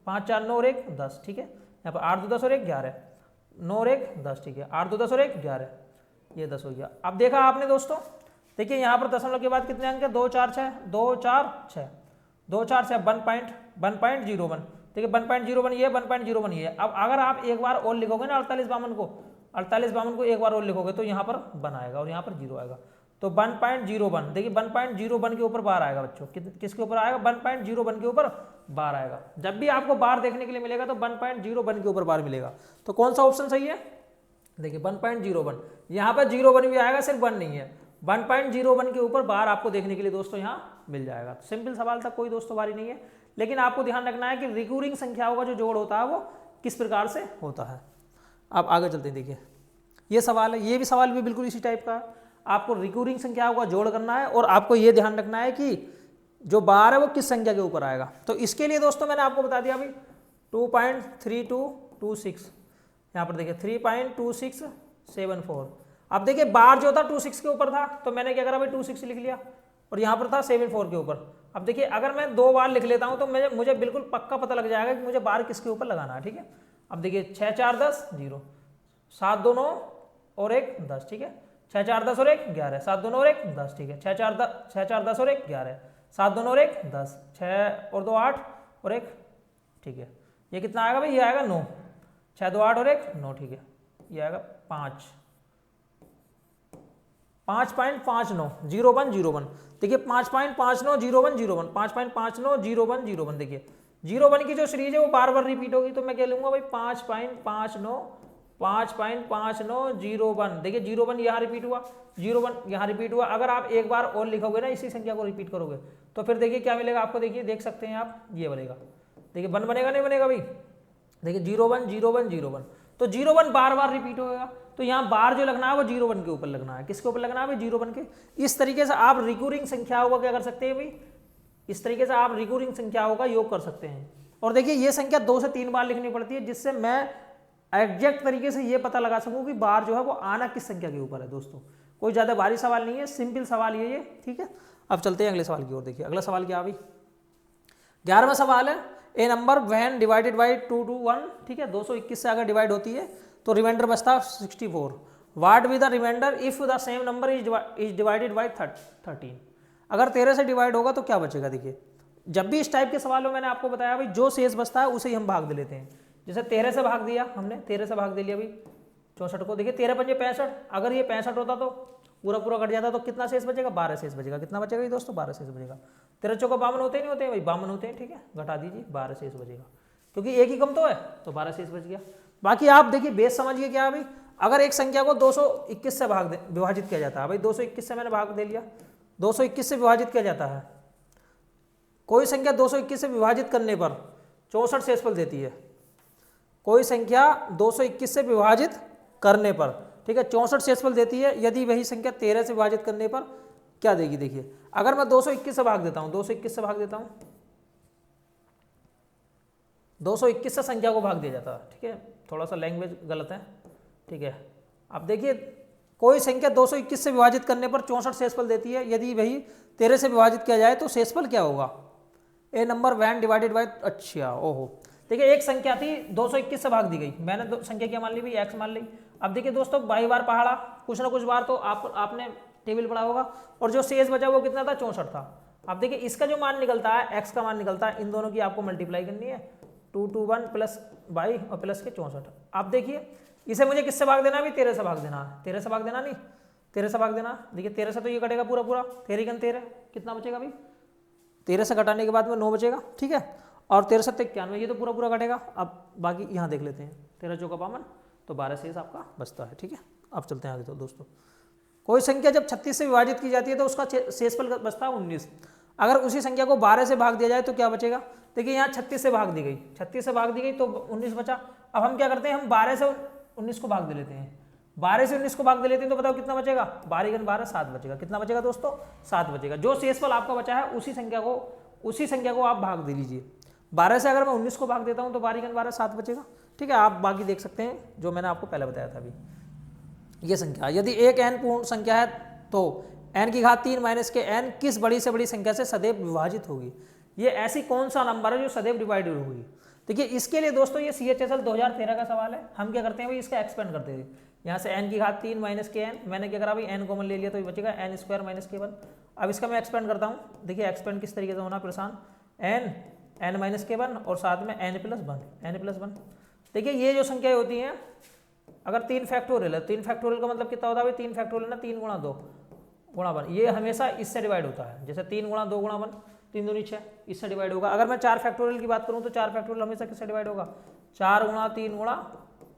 5 4 9 और 1 10, ठीक है। यहाँ पर 8 2 10 और 1 11, 9 और 1 10, ठीक है, 8 2 10 और 1 11, ये 10 हो गया। अब देखा आपने दोस्तों, देखिए यहाँ पर दशमलव के बाद कितने अंक है, 2 4 6, 2 4 6, 2 4 6, 1.01, देखिए 1.01 ये, 1.01 ये। अब अगर आप एक बार और लिखोगे ना 48 52 को एक बार और लिखोगे तो यहाँ पर 1 आएगा और यहाँ पर 0 आएगा, तो 1.01, देखिए 1.01 के ऊपर बार आएगा बच्चों, किसके ऊपर आएगा, 1.01 के ऊपर बार आएगा। जब भी आपको बार देखने के लिए मिलेगा तो 1.01 के ऊपर बार मिलेगा। तो कौन सा ऑप्शन सही है, देखिए 1.01, यहाँ पर 01 भी आएगा, सिर्फ 1 नहीं है, 1.01 के ऊपर बार आपको देखने के लिए दोस्तों यहाँ मिल जाएगा। सिंपल सवाल था, कोई दोस्तों बारी नहीं है, लेकिन आपको ध्यान रखना है कि रिकरिंग संख्याओं का जो जोड़ होता है वो किस प्रकार से होता है। अब आगे चलते हैं, देखिए ये सवाल है, ये भी सवाल भी बिल्कुल इसी टाइप का है। आपको रिकरिंग संख्याओं का जोड़ करना है और आपको ये ध्यान रखना है कि जो बार है वो किस संख्या के ऊपर आएगा। तो इसके लिए दोस्तों मैंने आपको बता दिया अभी 2.3226, यहाँ पर देखिए 3.2674। अब देखिए बार जो था 26 के ऊपर था तो मैंने क्या करा भाई 26 लिख लिया, और यहाँ पर था 74 के ऊपर। अब देखिए अगर मैं 2 बार लिख लेता हूँ तो मुझे बिल्कुल पक्का पता लग जाएगा कि मुझे बार किसके ऊपर लगाना है, ठीक है। अब देखिए 6 4 10 0, 7 2 9 और 1 10, ठीक है, 6 4 10 और 1 11, 7 2 9 और 1 10, ठीक है, 6 4 10 और 1 11, 7 2 9 और 1 10, 6 और 2 8 और 1, ठीक है, ये कितना आएगा भाई, ये आएगा 9, 6 2 8 और 1 9, ठीक है, ये आएगा 5.59 0101। देखिए 5.59 0101, 5.59 0101, देखिए 01 की जो सीरीज है वो बार बार रिपीट होगी, तो मैं क्या लूंगा भाई 5.59 01। देखिए 01 यहाँ रिपीट हुआ, 01 यहाँ रिपीट हुआ। अगर आप एक बार और लिखोगे ना इसी संख्या को रिपीट करोगे तो फिर देखिए क्या मिलेगा आपको, देखिए देख सकते हैं आप, ये बनेगा, देखिए 1 बनेगा नहीं बनेगा भाई, देखिए 01 01 01, तो 01 बार बार रिपीट होगा, तो यहाँ बार जो लगना है वो 01 के ऊपर लगना है। किसके ऊपर लगना है भाई, 01 के। इस तरीके से आप रिकरिंग संख्याओं का क्या कर सकते हैं भाई, इस तरीके से आप रिकरिंग संख्याओं का योग कर सकते हैं। और देखिए ये संख्या 2 से 3 बार लिखनी पड़ती है जिससे मैं एग्जैक्ट तरीके से ये पता लगा सकूं कि बार जो है वो आना किस संख्या के ऊपर है। दोस्तों कोई ज़्यादा भारी सवाल नहीं है, सिंपल सवाल ये, ठीक है। अब चलते हैं अगले सवाल की ओर। देखिए अगला सवाल क्या भाई, 11वां सवाल है, A number when divided by 2 to 1, ठीक है, 221 से अगर डिवाइड होती है तो रिमाइंडर बचता 64। What be the remainder if the same number is divided by 13। अगर 13 से डिवाइड होगा तो क्या बचेगा? देखिए जब भी इस टाइप के सवाल में मैंने आपको बताया भाई जो शेष बचता है उसे ही हम भाग दे लेते हैं। जैसे 13 से भाग दिया हमने, 13 से भाग दे लिया भाई 64 को। देखिए 13 पंजे 65, अगर ये 65 होता तो पूरा पूरा कट जाता तो कितना शेष बचेगा? 12 शेष बचेगा। कितना बचेगा ये दोस्तों? 12 शेष बचेगा। 13 चौका 52 होते ही नहीं होते भाई, 52 होते हैं, ठीक है, घटा दीजिए 12 शेष बचेगा, क्योंकि एक ही कम तो है तो 12 शेष बच गया। बाकी आप देखिए बेस समझिए क्या है भाई, अगर एक संख्या को 221 से विभाजित किया जाता है भाई, 221 से मैंने भाग दे लिया, 221 से विभाजित किया जाता है, कोई संख्या 221 से विभाजित करने पर 64 शेषफल देती है। कोई संख्या 221 से विभाजित करने पर, ठीक है, 64 शेषफल देती है। यदि वही संख्या 13 से विभाजित करने पर क्या देगी? देखिए अगर मैं 221 से भाग देता हूं, 221 से भाग देता हूं, 221 से संख्या को भाग दिया जाता है, ठीक है, थोड़ा सा लैंग्वेज गलत है, ठीक है। अब देखिए कोई संख्या 221 से विभाजित करने पर 64 शेषफल देती है। यदि वही 13 से विभाजित किया जाए तो शेषफल क्या होगा? ए नंबर वैन डिवाइडेड बाय, अच्छा ओहो, देखिए एक संख्या थी 221 से भाग दी गई, मैंने संख्या क्या मान ली भाई? एक्स मान ली। अब देखिए दोस्तों बाई बार पहाड़ा, कुछ ना कुछ बार तो आपने टेबल पढ़ा होगा, और जो शेष बचा वो कितना था? 64 था। अब देखिए इसका जो मान निकलता है, एक्स का मान निकलता है, इन दोनों की आपको मल्टीप्लाई करनी है, 221 प्लस बाई और प्लस के 64। अब देखिए इसे मुझे किससे भाग देना है भाई? 13 से भाग देना है। 13 से भाग देना, नहीं 13 से भाग देना। देखिए 13 से तो ये कटेगा पूरा पूरा, 13 13, कितना बचेगा भाई? 13 से घटाने के बाद में 9 बचेगा, ठीक है, और 13 से 91, ये तो पूरा पूरा कटेगा। अब बाकी यहाँ देख लेते हैं, 13 चौका 52, तो 12 शेष आपका बचता है, ठीक है। अब चलते हैं आगे। तो दोस्तों कोई संख्या जब 36 से विभाजित की जाती है तो उसका शेषफल बचता है 19। अगर उसी संख्या को 12 से भाग दिया जाए तो क्या बचेगा? देखिए यहाँ 36 से भाग दी गई, 36 से भाग दी गई तो 19 बचा। अब हम क्या करते हैं, हम 12 से 19 को भाग दे लेते हैं, 12 से 19 को भाग दे लेते हैं तो बताओ कितना बचेगा? 12 × 12 7 बचेगा। कितना बचेगा दोस्तों? 7 बचेगा। जो शेषफल आपका बचा है उसी संख्या को आप भाग दे लीजिए। 12 से अगर मैं 19 को भाग देता हूं तो 12 × 12 7 बचेगा, ठीक है। आप बाकी देख सकते हैं जो मैंने आपको पहले बताया था अभी, ये संख्या यदि एक n पूर्ण संख्या है तो n की घात 3 माइनस के n किस बड़ी से बड़ी संख्या से सदैव विभाजित होगी? ये ऐसी कौन सा नंबर है जो सदैव डिवाइडेड होगी? देखिए इसके लिए दोस्तों ये CHSL 2013 का सवाल है। हम क्या करते हैं भाई, इसका एक्सपेंड करते हैं। यहाँ से n की घात 3 माइनस के n, मैंने क्या करा भाई, n कॉमन ले लिया तो ये बचेगा n स्क्वायर माइनस के 1। अब इसका मैं एक्सपेंड करता हूँ। देखिए एक्सपेंड किस तरीके से होना प्रशांत, n माइनस के 1 और साथ में n+1। देखिए ये जो संख्या होती हैं, अगर 3 फैक्टोरियल है, 3 फैक्टोरियल का मतलब कितना होता है भाई? 3 फैक्टोरियल ना 3 × 2 × 1, ये हमेशा इससे डिवाइड होता है। जैसे 3 × 2 × 1, 3 दूनी 6, इससे डिवाइड होगा। अगर मैं 4 फैक्टोरियल की बात करूं तो 4 फैक्टोरियल हमेशा किससे डिवाइड होगा? 4 × 3 ×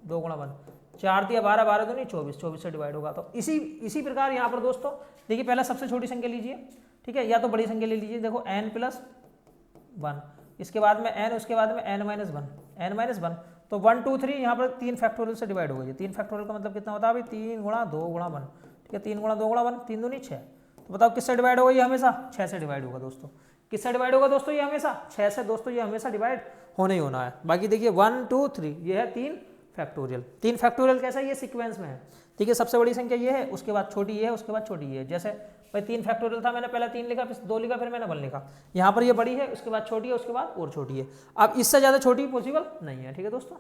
2 × 1, 4 × 12 12 दूनी 24, 24 से डिवाइड होगा। तो इसी प्रकार यहाँ पर दोस्तों देखिए पहले सबसे छोटी संख्या लीजिए, ठीक है, या तो बड़ी संख्या ले लीजिए। देखो n+1, इसके बाद में n, उसके बाद में n-1, तो 1 2 3 यहाँ पर 3 फैक्टोरियल से डिवाइड हो गई। 3 फैक्टोरियल का मतलब कितना होता है भाई? 3 × 2 × 1, ठीक है, 3 × 2 × 1, 3 दूनी 6। तो बताओ किससे डिवाइड होगा? ये हमेशा 6 से डिवाइड होगा दोस्तों। किससे डिवाइड होगा दोस्तों? ये हमेशा 6 से। दोस्तों ये हमेशा डिवाइड होना ही होना है। बाकी देखिए 1 2 3, ये है 3 फैक्टोरियल। 3 फैक्टोरियल कैसा है? ये सीक्वेंस में है, ठीक है। सबसे बड़ी संख्या ये है, उसके बाद छोटी ये है, उसके बाद छोटी ये है। जैसे भाई 3 फैक्टोरियल था, मैंने पहले 3 लिखा, फिर 2 लिखा, फिर मैंने 1 लिखा। यहाँ पर ये बड़ी है, उसके बाद छोटी है, उसके बाद और छोटी है। अब इससे ज़्यादा छोटी पॉसिबल नहीं है, ठीक है दोस्तों।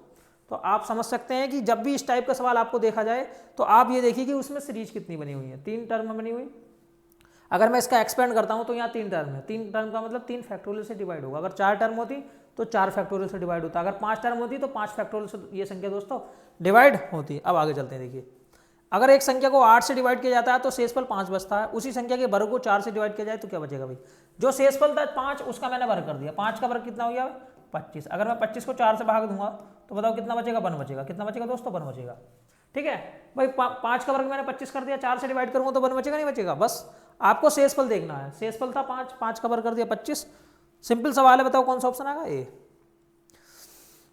तो आप समझ सकते हैं कि जब भी इस टाइप का सवाल आपको देखा जाए तो आप ये देखिए कि उसमें सीरीज कितनी बनी हुई है, 3 टर्म में बनी हुई। अगर मैं इसका एक्सपेंड करता हूँ तो यहाँ 3 टर्म है। 3 टर्म का मतलब 3 फैक्टोरियल से डिवाइड होगा। अगर 4 टर्म होती तो 4 फैक्टोरियल से डिवाइड होता। अगर 5 टर्म होती तो 5 फैक्टोरियल से ये संख्या दोस्तों डिवाइड होती। अब आगे चलते हैं। देखिए अगर एक संख्या को 8 से डिवाइड किया जाता है तो शेषफल 5 बचता है। उसी संख्या के वर्ग को 4 से डिवाइड किया जाए तो क्या बचेगा भाई? जो शेषफल था 5, उसका मैंने वर्ग कर दिया। 5 का वर्ग कितना हो गया? 25। अगर मैं 25 को 4 से भाग दूंगा तो बताओ कितना बचेगा? 1 बचेगा। कितना बचेगा दोस्तों? 1 बचेगा, ठीक है भाई। 5 का वर्ग मैंने 25 कर दिया, 4 से डिवाइड करूंगा तो 1 बचेगा, नहीं बचेगा? बस आपको शेषफल देखना है। शेषफल था 5, 5 का वर्ग कर दिया 25। सिंपल सवाल है, बताओ कौन सा ऑप्शन आएगा? ए।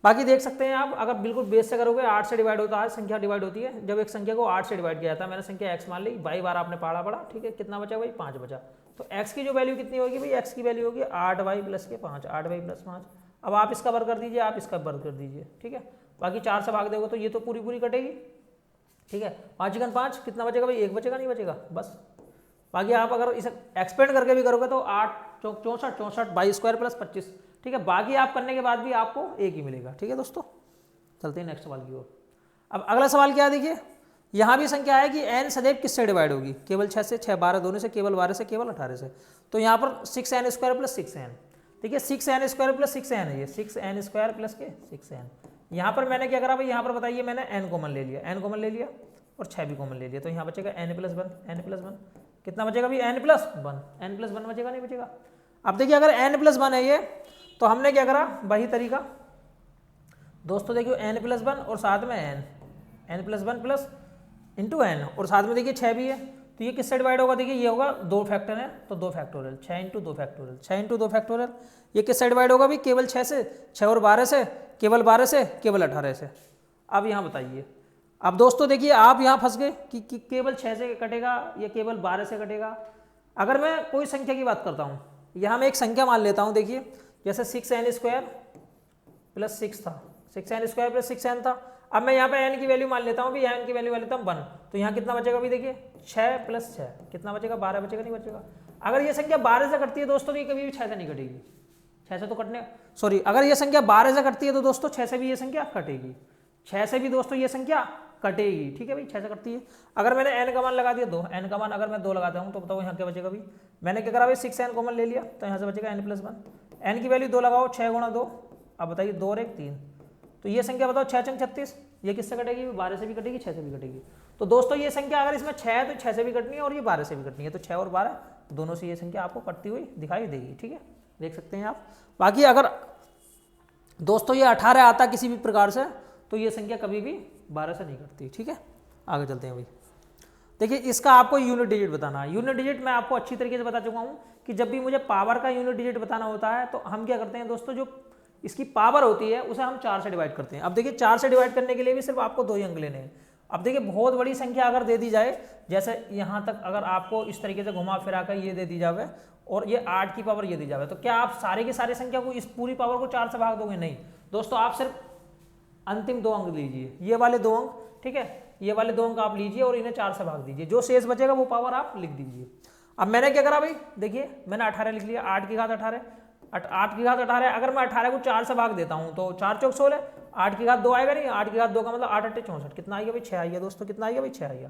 बाकी देख सकते हैं आप, अगर बिल्कुल बेस से करोगे 8 से डिवाइड होता है, संख्या डिवाइड होती है। जब एक संख्या को 8 से डिवाइड किया जाता है, मैंने संख्या x मान ली, बाई बार आपने पढ़ा, ठीक है। कितना बचा भाई? 5 बचा। तो x की जो वैल्यू कितनी होगी भाई? x की वैल्यू होगी 8y + के 5, 8y + 5। अब आप इसका वर्ग कर दीजिए, आप इसका वर्ग कर दीजिए, ठीक है। बाकी 4 से भाग दोगे तो ये तो पूरी पूरी कटेगी, ठीक है। 5 × 5 कितना बचेगा भाई? 1 बचेगा, नहीं बचेगा? बस। बाकी आप अगर इसे एक्सपेंड करके भी करोगे तो 8 64 64 22² + 25, ठीक है। बाकी आप करने के बाद भी आपको 1 ही मिलेगा, ठीक है दोस्तों। चलते हैं नेक्स्ट सवाल की ओर। अब अगला सवाल क्या है, देखिए यहाँ भी संख्या है कि n सदैव किससे डिवाइड होगी, केवल 6 से, 6 12 दोनों से, केवल 12 से, केवल 18 से। तो यहाँ पर 6n स्क्वायर प्लस 6n, देखिए 6n स्क्वायर प्लस 6n है ये, 6n स्क्वायर प्लस के 6n। यहाँ पर मैंने क्या करा भाई, यहाँ पर बताइए मैंने n कॉमन ले लिया, n कॉमन ले लिया और 6 भी कॉमन ले लिया, तो यहाँ बचेगा n प्लस 1, n प्लस 1 कितना बचेगा भाई, n प्लस 1, n प्लस 1 बचेगा नहीं बचेगा। अब देखिए अगर n प्लस 1 है ये, तो हमने क्या करा, वही तरीका दोस्तों, देखिए n प्लस 1 और साथ में n plus 1 plus into n और साथ में देखिए 6 भी है, तो ये किससे डिवाइड होगा, देखिए ये होगा 2 फैक्टर है तो 2 factorial, 6 into 2 factorial, 6 into 2 factorial, ये किससे डिवाइड होगा भाई, केवल 6 से, 6 और 12 से, केवल 12 से, केवल 18 से। अब यहाँ बताइए, अब दोस्तों देखिए आप यहाँ फंस गए कि केवल 6 से कटेगा या केवल 12 से कटेगा। अगर मैं कोई संख्या की बात करता हूँ, यहाँ मैं एक संख्या मान लेता हूँ, देखिए जैसे 6n स्क्वायर प्लस 6 था, 6n स्क्वायर प्लस 6n था। अब मैं यहाँ पे n की वैल्यू मान लेता हूँ, यहाँ n की वैल्यू मान लेता हूँ 1, तो यहाँ कितना बचेगा भी, देखिए 6 प्लस 6 कितना बचेगा, 12 बचेगा नहीं बचेगा। अगर ये संख्या 12 से कटती है दोस्तों, तो ये कभी भी 6 से नहीं कटेगी, 6 से तो कटने, सॉरी अगर ये संख्या 12 से कटती है तो दोस्तों 6 से भी ये संख्या कटेगी, 6 से भी दोस्तों ये संख्या कटेगी, ठीक है भाई 6 से कटती है। अगर मैंने n का मान लगा दिया 2, n का मान अगर मैं 2 लगाता हूँ तो बताओ यहाँ क्या बचेगा भाई, मैंने क्या करा भाई 6n कॉमन ले लिया, तो यहाँ से बचेगा n प्लस 1, n की वैल्यू 2 लगाओ, 6 गुणा 2, अब बताइए 2 और 1 3, तो ये संख्या बताओ 6 चंग 36, ये किससे कटेगी, 12 से भी कटेगी 6 से भी कटेगी। तो दोस्तों ये संख्या अगर इसमें 6 है तो 6 से भी कटनी है और ये 12 से भी कटनी है, तो 6 और 12 दोनों से ये संख्या आपको कटती हुई दिखाई देगी, ठीक है देख सकते हैं आप। बाकी अगर दोस्तों ये 18 आता किसी भी प्रकार से, तो ये संख्या कभी भी 12 से नहीं कटती, ठीक है। आगे चलते हैं भाई, देखिए इसका आपको यूनिट डिजिट बताना है। यूनिट डिजिट मैं आपको अच्छी तरीके से बता चुका हूँ कि जब भी मुझे पावर का यूनिट डिजिट बताना होता है तो हम क्या करते हैं दोस्तों, जो इसकी पावर होती है उसे हम 4 से डिवाइड करते हैं। अब देखिए 4 से डिवाइड करने के लिए भी सिर्फ आपको 2 ही अंक लेने हैं। अब देखिए बहुत बड़ी संख्या अगर दे दी जाए, जैसे यहाँ तक अगर आपको इस तरीके से घुमा फिरा कर ये दे दी जाए और ये 8 की पावर ये दी जाए, तो क्या आप सारे की सारी संख्या को, इस पूरी पावर को 4 से भाग दोगे, नहीं दोस्तों, आप सिर्फ अंतिम 2 अंक लीजिए, ये वाले 2 अंक, ठीक है ये वाले 2 अंक आप लीजिए और इन्हें 4 से भाग दीजिए, जो शेष बचेगा वो पावर आप लिख दीजिए। अब मैंने क्या करा भाई, देखिए मैंने 18 लिख लिया, 8 की घात 18, 8 की घात 18, अगर मैं 18 को 4 से भाग देता हूँ तो 4 चौक 16, 8 की घात 2 आएगा नहीं, 8 की घात 2 का मतलब 8 अट्टे 64, कितना आएगा भाई 6 आएगा दोस्तों, कितना आएगा भाई 6 आएगा,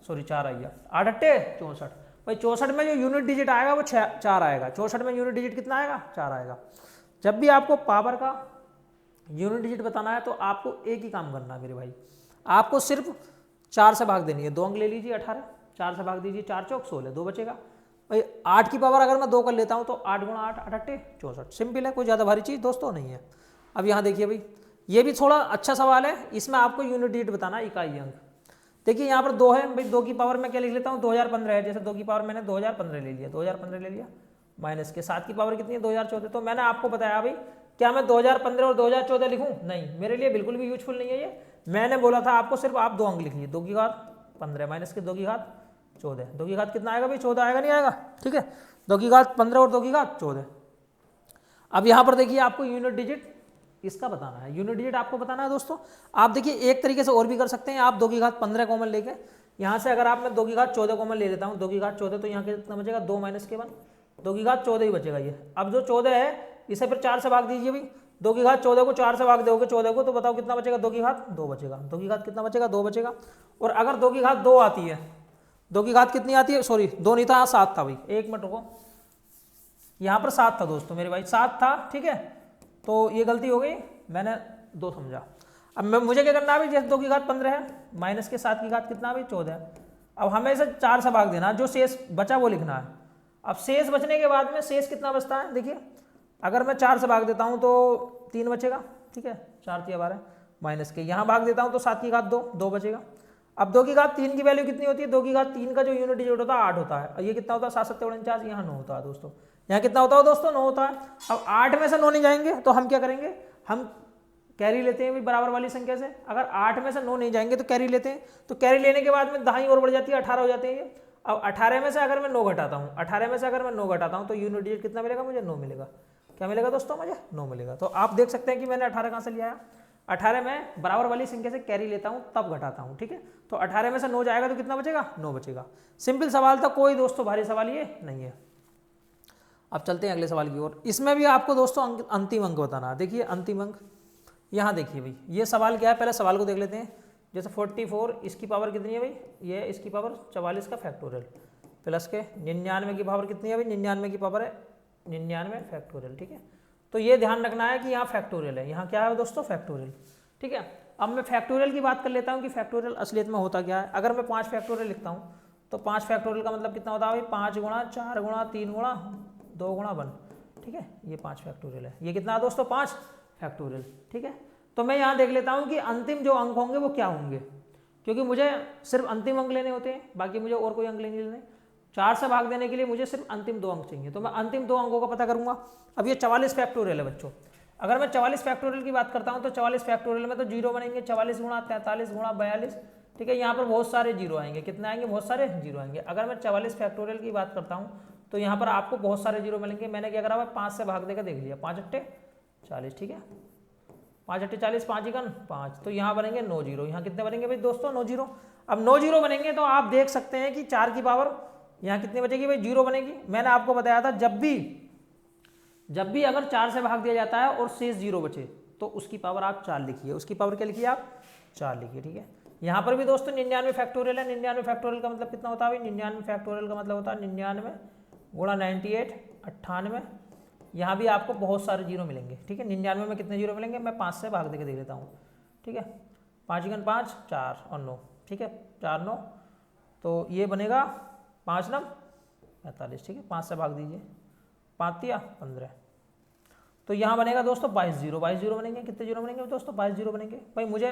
सॉरी 4 आएगा, 8 अट्टे 64 भाई, 64 में जो यूनिट डिजिट आएगा वो 4 आएगा, 64 में यूनिट डिजिट कितना आएगा 4 आएगा। जब भी आपको पावर का यूनिट डिजिट बताना है तो आपको एक ही काम करना है मेरे भाई, आपको सिर्फ 4 से भाग देनी है, 2 अंक ले लीजिए 18, 4 से भाग दीजिए, 4 चौक 16, 2 बचेगा भाई। 8 की पावर अगर मैं 2 कर लेता हूँ तो 8 गुणा 8, 8 अट्टे 64, सिंपल है, कोई ज़्यादा भारी चीज़ दोस्तों नहीं है। अब यहाँ देखिए भाई, ये भी थोड़ा अच्छा सवाल है, इसमें आपको यूनिट डिजिट बताना है, इकाई अंक। देखिए यहाँ पर 2 है भाई, 2 की पावर में क्या लिख लेता हूँ 2015 है, जैसे 2 की पावर मैंने 2015 ले लिया, 2015 ले लिया, माइनस के 7 की पावर कितनी है 2014, तो मैंने आपको बताया भाई क्या मैं 2015 और 2014 लिखूं, नहीं मेरे लिए बिल्कुल भी यूजफुल नहीं है ये। मैंने बोला था आपको सिर्फ आप 2 अंक लिखिए, 2 की घात 15 माइनस के 2 की घात 14, 2 की घात कितना आएगा भाई 14 आएगा नहीं आएगा, ठीक है 2 की घात 15 और 2 की घात 14। अब यहाँ पर देखिए आपको यूनिट डिजिट इसका बताना है, यूनिट डिजिट आपको बताना है दोस्तों। आप देखिए एक तरीके से और भी कर सकते हैं, आप 2 की घात 15 कॉमन लेके यहाँ से अगर आप मैं 2 की घात 14 कॉमन ले लेता हूँ, 2 की घात 14 तो यहाँ कितना बचेगा 2 माइनस के 1, 2 की घात 14 ही बचेगा ये। अब जो 14 है इसे फिर 4 से भाग दीजिए भाई, 2 की घात 14 को 4 से भाग दोगे 14 को, तो बताओ कितना बचेगा 2 की घात 2 बचेगा, 2 की घात कितना बचेगा 2 बचेगा। और अगर 2 की घात 2 आती है, 2 की घात कितनी आती है, सॉरी 2 नहीं था 7 था भाई, एक मिनट रुको, यहाँ पर 7 था दोस्तों मेरे भाई 7 था, ठीक है तो ये गलती हो गई, मैंने 2 समझा। अब मैं मुझे क्या करना है भाई, जैसे 2 की घात 15 है माइनस के 7 की घात कितना भाई 14 है, अब हमें इसे 4 से भाग देना, जो शेष बचा वो लिखना है। अब शेष बचने के बाद में शेष कितना बचता है, देखिए अगर मैं 4 से भाग देता हूँ तो 3 बचेगा, ठीक है 4 3 12 माइनस के, यहाँ भाग देता हूँ तो 7 की घात 2 बचेगा। अब 2 की घात 3 की वैल्यू कितनी होती है, 2 की घात 3 का जो यूनिट डिजिट होता है 8 होता है, और ये कितना होता है 7 7 49, यहाँ 9 होता है दोस्तों, यहाँ कितना होता है दोस्तों 9 होता है। अब 8 में से 9 नहीं जाएंगे तो हम क्या करेंगे, हम कैरी लेते हैं भाई बराबर वाली संख्या से, अगर 8 में से 9 नहीं जाएंगे तो कैरी लेते हैं, तो कैरी लेने के बाद में दाईं ओर बढ़ जाती है 18 हो जाते हैं ये। अब 18 में से अगर मैं 9 घटाता हूँ, 18 में से अगर मैं 9 घटाता हूँ तो यूनिट डिजिट कितना मिलेगा मुझे 9 मिलेगा, क्या मिलेगा दोस्तों मुझे 9 मिलेगा। तो आप देख सकते हैं कि मैंने 18 कहाँ से लिया है, 18 में बराबर वाली संख्या से कैरी लेता हूँ तब घटाता हूँ, ठीक है तो 18 में से 9 जाएगा तो कितना बचेगा 9 बचेगा। सिंपल सवाल था, कोई दोस्तों भारी सवाल ये नहीं है। अब चलते हैं अगले सवाल की ओर, इसमें भी आपको दोस्तों अंतिम अंक बताना है। देखिए अंतिम अंक यहाँ देखिए भाई, ये सवाल क्या है, पहले सवाल को देख लेते हैं। जैसे 44 इसकी पावर कितनी है भाई, ये इसकी पावर 44 का फैक्टोरियल प्लस के 99 की पावर कितनी है भाई, 99 की पावर है 99 फैक्टोरियल। ठीक है, तो ये ध्यान रखना है कि यहाँ फैक्टोरियल है, यहाँ क्या है दोस्तों, फैक्टोरियल। ठीक है, अब मैं फैक्टोरियल की बात कर लेता हूँ कि फैक्टोरियल असलियत में होता क्या है। अगर मैं 5 फैक्टोरियल लिखता हूँ तो 5 फैक्टोरियल का मतलब कितना होता है भाई, 5 गुणा 4 गुणा 3 गुणा 2 गुणा 1। ठीक है, ये 5 फैक्टोरियल है। ये कितना है दोस्तों, 5 फैक्टोरियल। ठीक है, तो मैं यहाँ देख लेता हूँ कि अंतिम जो अंक होंगे वो क्या होंगे, क्योंकि मुझे सिर्फ अंतिम अंक लेने होते हैं, बाकी मुझे और कोई अंक नहीं लेने। 4 से भाग देने के लिए मुझे सिर्फ अंतिम 2 अंक चाहिए, तो मैं अंतिम 2 अंकों का पता करूँगा। अब ये 44 फैक्टोरियल है बच्चों। अगर मैं 44 फैक्टोरियल की बात करता हूँ तो 44 फैक्टोरियल में तो जीरो बनेंगे, 44 गुणा 43 गुणा 42। ठीक है, यहाँ पर बहुत सारे जीरो आएंगे, कितने आएंगे, बहुत सारे जीरो आएंगे। अगर मैं 44 फैक्टोरियल की बात करता हूँ तो यहाँ पर आपको बहुत सारे जीरो मिलेंगे। मैंने क्या करा हुआ, 5 से भाग देकर देख लिया, 5 अट्टे 40। ठीक है, 5 अट्टे 40, 5 इकन 5, तो यहाँ बनेंगे 9 जीरो। यहाँ कितने बनेंगे भाई दोस्तों, 9 जीरो। अब 9 जीरो बनेंगे तो आप देख सकते हैं कि 4 की पावर यहाँ कितनी बचेगी भाई, जीरो बनेगी। मैंने आपको बताया था जब भी अगर 4 से भाग दिया जाता है और शेष जीरो बचे तो उसकी पावर आप 4 लिखिए, उसकी पावर क्या लिखिए आप, 4 लिखिए। ठीक है, यहाँ पर भी दोस्तों 99 फैक्टोरियल है। 99 फैक्टोरियल का मतलब कितना होता है भाई, 99 फैक्टोरियल का मतलब होता है 99 गुणा 98 98। यहाँ भी आपको बहुत सारे जीरो मिलेंगे। ठीक है, 99 में कितने जीरो मिलेंगे, मैं 5 से भाग देकर देख लेता हूँ। ठीक है, 5 इकन 5, 4 और 9। ठीक है, 4 9, तो ये बनेगा 5 9 45। ठीक है, 5 से भाग दीजिए, 5 या 15, तो यहाँ बनेगा दोस्तों 22 जीरो। 22 जीरो बनेंगे, कितने जीरो बनेंगे दोस्तों, 22 जीरो बनेंगे। भाई मुझे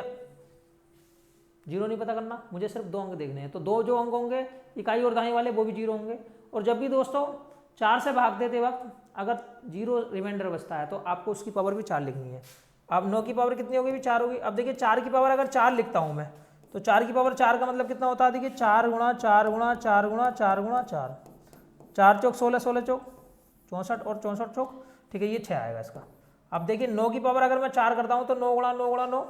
जीरो नहीं पता करना, मुझे सिर्फ 2 अंक देखने हैं, तो 2 जो अंक होंगे इकाई और दाएं वाले वो भी जीरो होंगे। और जब भी दोस्तों 4 से भाग देते वक्त अगर जीरो रिमाइंडर बचता है तो आपको उसकी पावर भी 4 लिखनी है। अब 9 की पावर कितनी होगी, भी 4 होगी। अब देखिए 4 की पावर अगर 4 लिखता हूँ मैं, तो 4 की पावर 4 का मतलब कितना होता है, देखिए 4 गुणा 4 गुणा 4 गुणा 4 गुणा 4, 4 चौक 16, 16 चौक 64 और 64 चौक। ठीक है, ये 6 आएगा इसका। अब देखिए 9 की पावर अगर मैं 4 करता हूँ तो 9 गुणा 9 गुणा 9।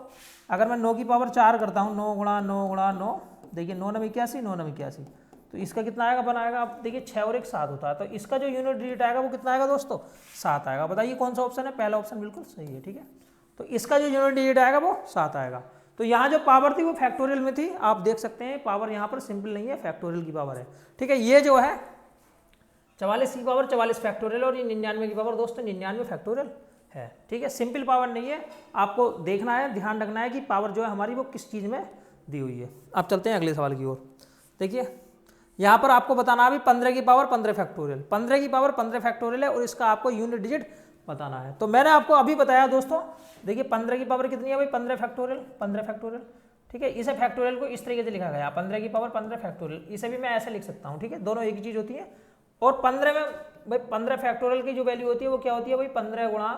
अगर मैं 9 की पावर 4 करता हूँ, 9 गुणा 9 गुणा 9, देखिए 9 9 81, 9 9 81, तो इसका कितना आएगा, बनाएगा। अब देखिए 6 और 1 7 होता है, तो इसका जो यूनिट डिजिट आएगा वो कितना आएगा दोस्तों, 7 आएगा। बताइए कौन सा ऑप्शन है, पहला ऑप्शन बिल्कुल सही है। ठीक है, तो इसका जो यूनिट डिजिट आएगा वो 7 आएगा। तो यहाँ जो पावर थी वो फैक्टोरियल में थी, आप देख सकते हैं पावर यहाँ पर सिंपल नहीं है, फैक्टोरियल की पावर है। ठीक है, ये जो है 44 की पावर 44 फैक्टोरियल और ये 99 की पावर दोस्तों 99 फैक्टोरियल है। ठीक है, सिंपल पावर नहीं है, आपको देखना है, ध्यान रखना है कि पावर जो है हमारी वो किस चीज़ में दी हुई है। अब चलते हैं अगले सवाल की ओर। देखिए यहाँ पर आपको बताना है 15 की पावर 15 फैक्टोरियल, 15 की पावर 15 फैक्टोरियल है और इसका आपको यूनिट डिजिट बताना है। तो मैंने आपको अभी बताया दोस्तों, देखिए 15 की पावर कितनी है भाई, 15 फैक्टोरियल, 15 फैक्टोरियल। ठीक है, इसे फैक्टोरियल को इस तरीके से लिखा गया, 15 की पावर 15 फैक्टोरियल, इसे भी मैं ऐसे लिख सकता हूँ। ठीक है, दोनों एक ही चीज़ होती है। और 15 में भाई 15 फैक्टोरियल की जो वैल्यू होती है वो क्या होती है भाई, 15 गुणा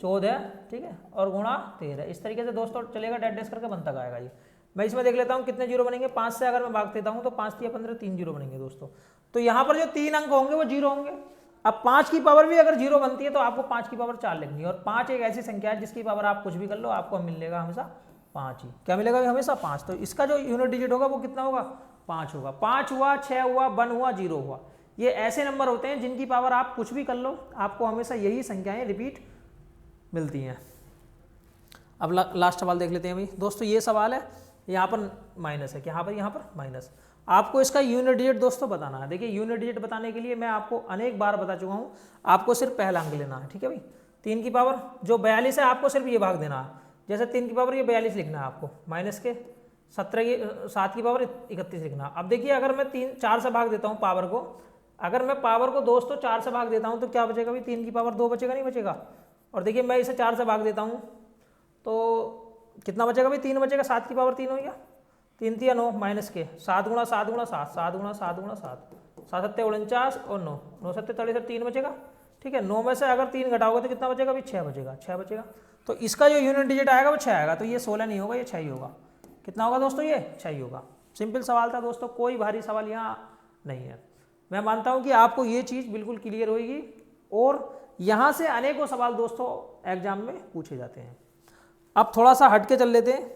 14। ठीक है, और गुणा 13, इस तरीके से दोस्तों चलेगा, डैश डैश करके बनता आएगा। ये मैं इसमें देख लेता हूँ कितने जीरो बनेंगे। 5 से अगर मैं भाग देता हूँ तो 5 या 15, 3 जीरो बनेंगे दोस्तों। तो यहाँ पर जो 3 अंक होंगे वो जीरो होंगे। अब 5 की पावर भी अगर जीरो बनती है तो आपको 5 की पावर 4 लिखनी है। और 5 एक ऐसी संख्या है जिसकी पावर आप कुछ भी कर लो, आपको मिलेगा हमेशा 5 ही। क्या मिलेगा हमेशा 5। तो इसका जो यूनिट डिजिट होगा वो कितना होगा, 5 होगा। 5 हुआ, 6 हुआ, 1 हुआ, 0 हुआ। ये ऐसे नंबर होते हैं जिनकी पावर आप कुछ भी कर लो, आपको हमेशा यही संख्याएं रिपीट मिलती हैं। अब लास्ट सवाल देख लेते हैं भाई दोस्तों। ये सवाल है, यहाँ पर माइनस है, यहाँ पर माइनस। आपको इसका यूनिट डिजिट दोस्तों बताना है। देखिए यूनिट डिजिट बताने के लिए मैं आपको अनेक बार बता चुका हूँ, आपको सिर्फ पहला अंक लेना है। ठीक है भाई, 3 की पावर जो 42 है आपको सिर्फ ये भाग देना है। जैसे 3 की पावर ये 42 लिखना है आपको, माइनस के 7 की पावर 31 लिखना। अब देखिए अगर मैं 4 से भाग देता हूँ पावर को, अगर मैं पावर को दोस्तों 4 से भाग देता हूँ तो क्या बचेगा भाई, 3 की पावर 2 बचेगा, नहीं बचेगा। और देखिए मैं इसे 4 से भाग देता हूँ तो कितना बचेगा भाई, 3 बचेगा। 7 की पावर 3 हो गया, 3 3 9 माइनस के 7 गुणा 7 गुणा 7, 7 गुणा 7 गुणा 7, 7 7 49 और 9 9 7 43, 3 बचेगा। ठीक है, 9 में से अगर 3 घटाओगे तो कितना बचेगा भाई, 6 बचेगा, 6 बचेगा। तो इसका जो यूनिट डिजिट आएगा वो 6 आएगा। तो ये 16 नहीं होगा, ये 6 ही होगा। कितना होगा दोस्तों, ये 6 ही होगा। सिंपल सवाल था दोस्तों, कोई भारी सवाल यहाँ नहीं है। मैं मानता हूँ कि आपको ये चीज़ बिल्कुल क्लियर होगी और यहाँ से अनेकों सवाल दोस्तों एग्जाम में पूछे जाते हैं। अब थोड़ा सा हट के चल लेते हैं।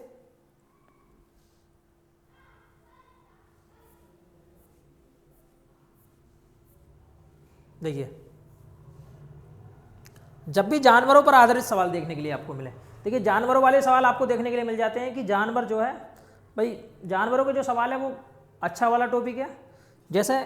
देखिए जब भी जानवरों पर आधारित सवाल देखने के लिए आपको मिले, देखिए जानवरों वाले सवाल आपको देखने के लिए मिल जाते हैं कि जानवर जो है भाई जानवरों के जो सवाल है वो अच्छा वाला टॉपिक है। जैसे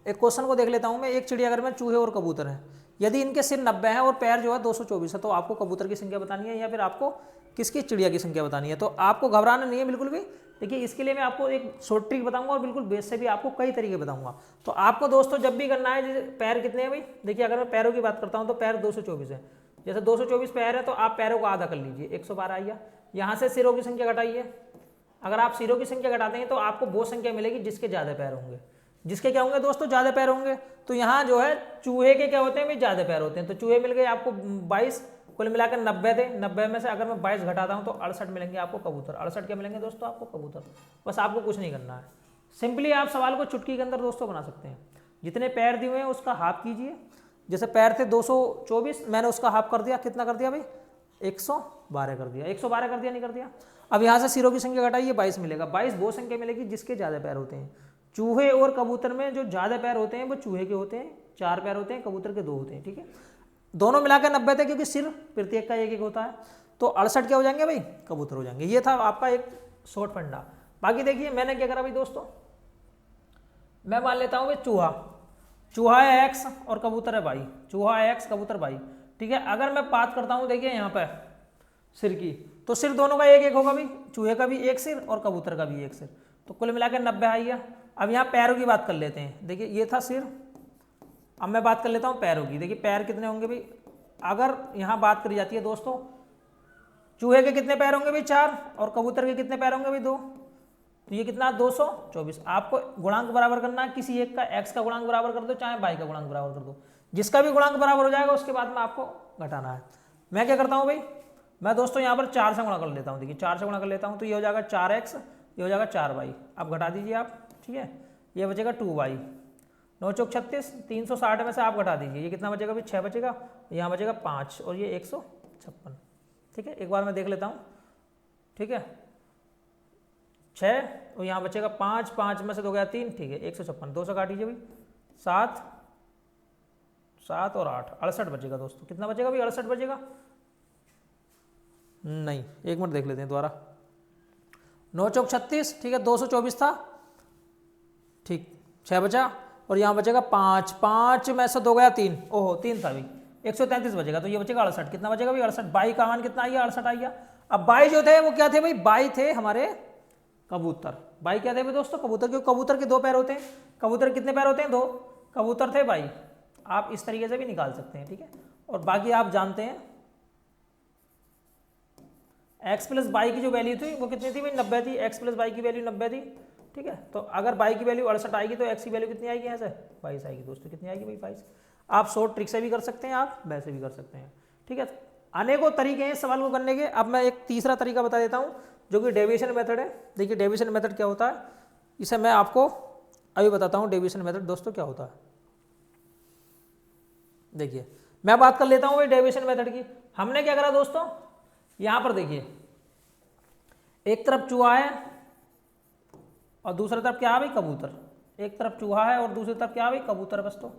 एक क्वेश्चन को देख लेता हूँ मैं, एक चिड़ियाघर में चूहे और कबूतर हैं, यदि इनके सिर 90 है और पैर जो है 224 है, तो आपको कबूतर की संख्या बतानी है या फिर आपको किसकी चिड़िया की संख्या बतानी है। तो आपको घबराना नहीं है बिल्कुल भी। देखिए इसके लिए मैं आपको एक शॉर्ट ट्रिक बताऊंगा और बिल्कुल बेस से भी आपको कई तरीके बताऊंगा। तो आपको दोस्तों जब भी करना है, जैसे पैर कितने हैं भाई, देखिए अगर मैं पैरों की बात करता हूँ तो पैर 224 है। जैसे 224 पैर है तो आप पैरों को आधा कर लीजिए, 112 आइया। यहाँ से सिरों की संख्या घटाइए, अगर आप सिरों की संख्या घटाते हैं तो आपको वो संख्या मिलेगी जिसके ज़्यादा पैर होंगे। जिसके क्या होंगे दोस्तों, ज़्यादा पैर होंगे। तो यहाँ जो है चूहे के क्या होते हैं भाई, ज़्यादा पैर होते हैं। तो चूहे मिल गए आपको 22, कुल मिलाकर 90 थे। 90 में से अगर मैं 22 घटाता हूँ तो 68 मिलेंगे आपको कबूतर। 68 क्या मिलेंगे दोस्तों आपको कबूतर। बस आपको कुछ नहीं करना है, सिंपली आप सवाल को चुटकी के अंदर दोस्तों बना सकते हैं। जितने पैर दिए हुए हैं उसका हाफ कीजिए। जैसे पैर थे 224, मैंने उसका हाफ कर दिया, कितना कर दिया भाई, 112 कर दिया। 112 कर दिया, नहीं कर दिया। अब यहाँ से सिरों की संख्या घटाइए, 22 मिलेगा। 22 वो संख्या मिलेगी जिसके ज़्यादा पैर होते हैं। चूहे और कबूतर में जो ज़्यादा पैर होते हैं वो चूहे के होते हैं, 4 पैर होते हैं, कबूतर के 2 होते हैं। ठीक है, दोनों मिलाकर 90 थे क्योंकि सिर प्रत्येक का एक एक होता है। तो 68 क्या हो जाएंगे भाई, कबूतर हो जाएंगे। ये था आपका एक शॉर्ट फंडा। बाकी देखिए मैंने क्या करा भाई दोस्तों, मैं मान लेता हूँ भाई चूहा है x और कबूतर है y। चूहा है x, कबूतर y। ठीक है, अगर मैं बात करता हूँ देखिए यहाँ पे सिर की, तो सिर दोनों का एक एक होगा भाई, चूहे का भी एक सिर और कबूतर का भी एक सिर। तो कुल मिलाकर 90 आइए। अब यहाँ पैरों की बात कर लेते हैं। देखिए ये था सिर, अब मैं बात कर लेता हूँ पैरों की। देखिए पैर कितने होंगे भाई, अगर यहाँ बात करी जाती है दोस्तों, चूहे के कितने पैर होंगे भाई 4 और कबूतर के कितने पैर होंगे भाई 2। तो ये कितना 224। आपको गुणांक बराबर करना है किसी एक का, x का गुणांक बराबर कर दो चाहे y का गुणांक बराबर कर दो, जिसका भी गुणांक बराबर हो जाएगा उसके बाद में आपको घटाना है। मैं क्या करता हूँ भाई, मैं दोस्तों यहाँ पर 4 से गुणा कर लेता हूँ। देखिए 4 से गुणा कर लेता हूँ तो ये हो जाएगा 4x, ये हो जाएगा 4y। अब घटा दीजिए आप, ठीक है, ये बचेगा 2y। 9 चौक 36, 360 में से आप घटा दीजिए, ये कितना बचेगा भाई 6 बचेगा, यहाँ बचेगा 5 और ये 156। ठीक है, एक बार मैं देख लेता हूँ। ठीक है, 6 और यहाँ बचेगा 5, 5 में से 2 गया 3। ठीक है, 156, 2 से काट दीजिए भाई, 7 7 और 8, 68 बचेगा दोस्तों। कितना बचेगा भाई, 68 बचेगा। नहीं, एक मिनट देख लेते हैं दोबारा। 9 चौक 36, ठीक है, 224 था, ठीक, 6 बचा और यहाँ बचेगा 5, 5 में से 2 गया 3, ओहो 3 था भाई, 133 बचेगा। तो ये बचेगा 68। कितना बचेगा भाई 68। 22 का मान कितना आ गया, 68 आ गया। अब 22 जो थे वो क्या थे भाई, 22 थे हमारे कबूतर। 22 क्या थे भाई दोस्तों, कबूतर, क्योंकि कबूतर के 2 पैर होते हैं। कबूतर कितने पैर होते हैं, 2। कबूतर थे 22। आप इस तरीके से भी निकाल सकते हैं। ठीक है, और बाकी आप जानते हैं x प्लस वाई की जो वैल्यू थी वो कितनी थी भाई, 90 थी। x प्लस वाई की वैल्यू 90 थी। ठीक है, तो अगर y की वैल्यू 68 आएगी तो x की वैल्यू कितनी आएगी, यहाँ से 22 आएगी दोस्तों। कितनी आएगी भाई, 22। आप शॉर्ट ट्रिक से भी कर सकते हैं, आप वैसे भी कर सकते हैं। ठीक है, अनेकों तरीके हैं इस सवाल को करने के। अब मैं एक तीसरा तरीका बता देता हूँ जो कि डेविएशन मेथड है। देखिए डेविएशन मेथड क्या होता है, इसे मैं आपको अभी बताता हूँ। डेविएशन मेथड दोस्तों क्या होता है, देखिए मैं बात कर लेता हूँ भाई डेविएशन मेथड की। हमने क्या करा दोस्तों, यहाँ पर देखिए एक तरफ चूहा है और दूसरी तरफ क्या है भाई, कबूतर। एक तरफ चूहा है और दूसरी तरफ क्या है भाई, कबूतर बस। तो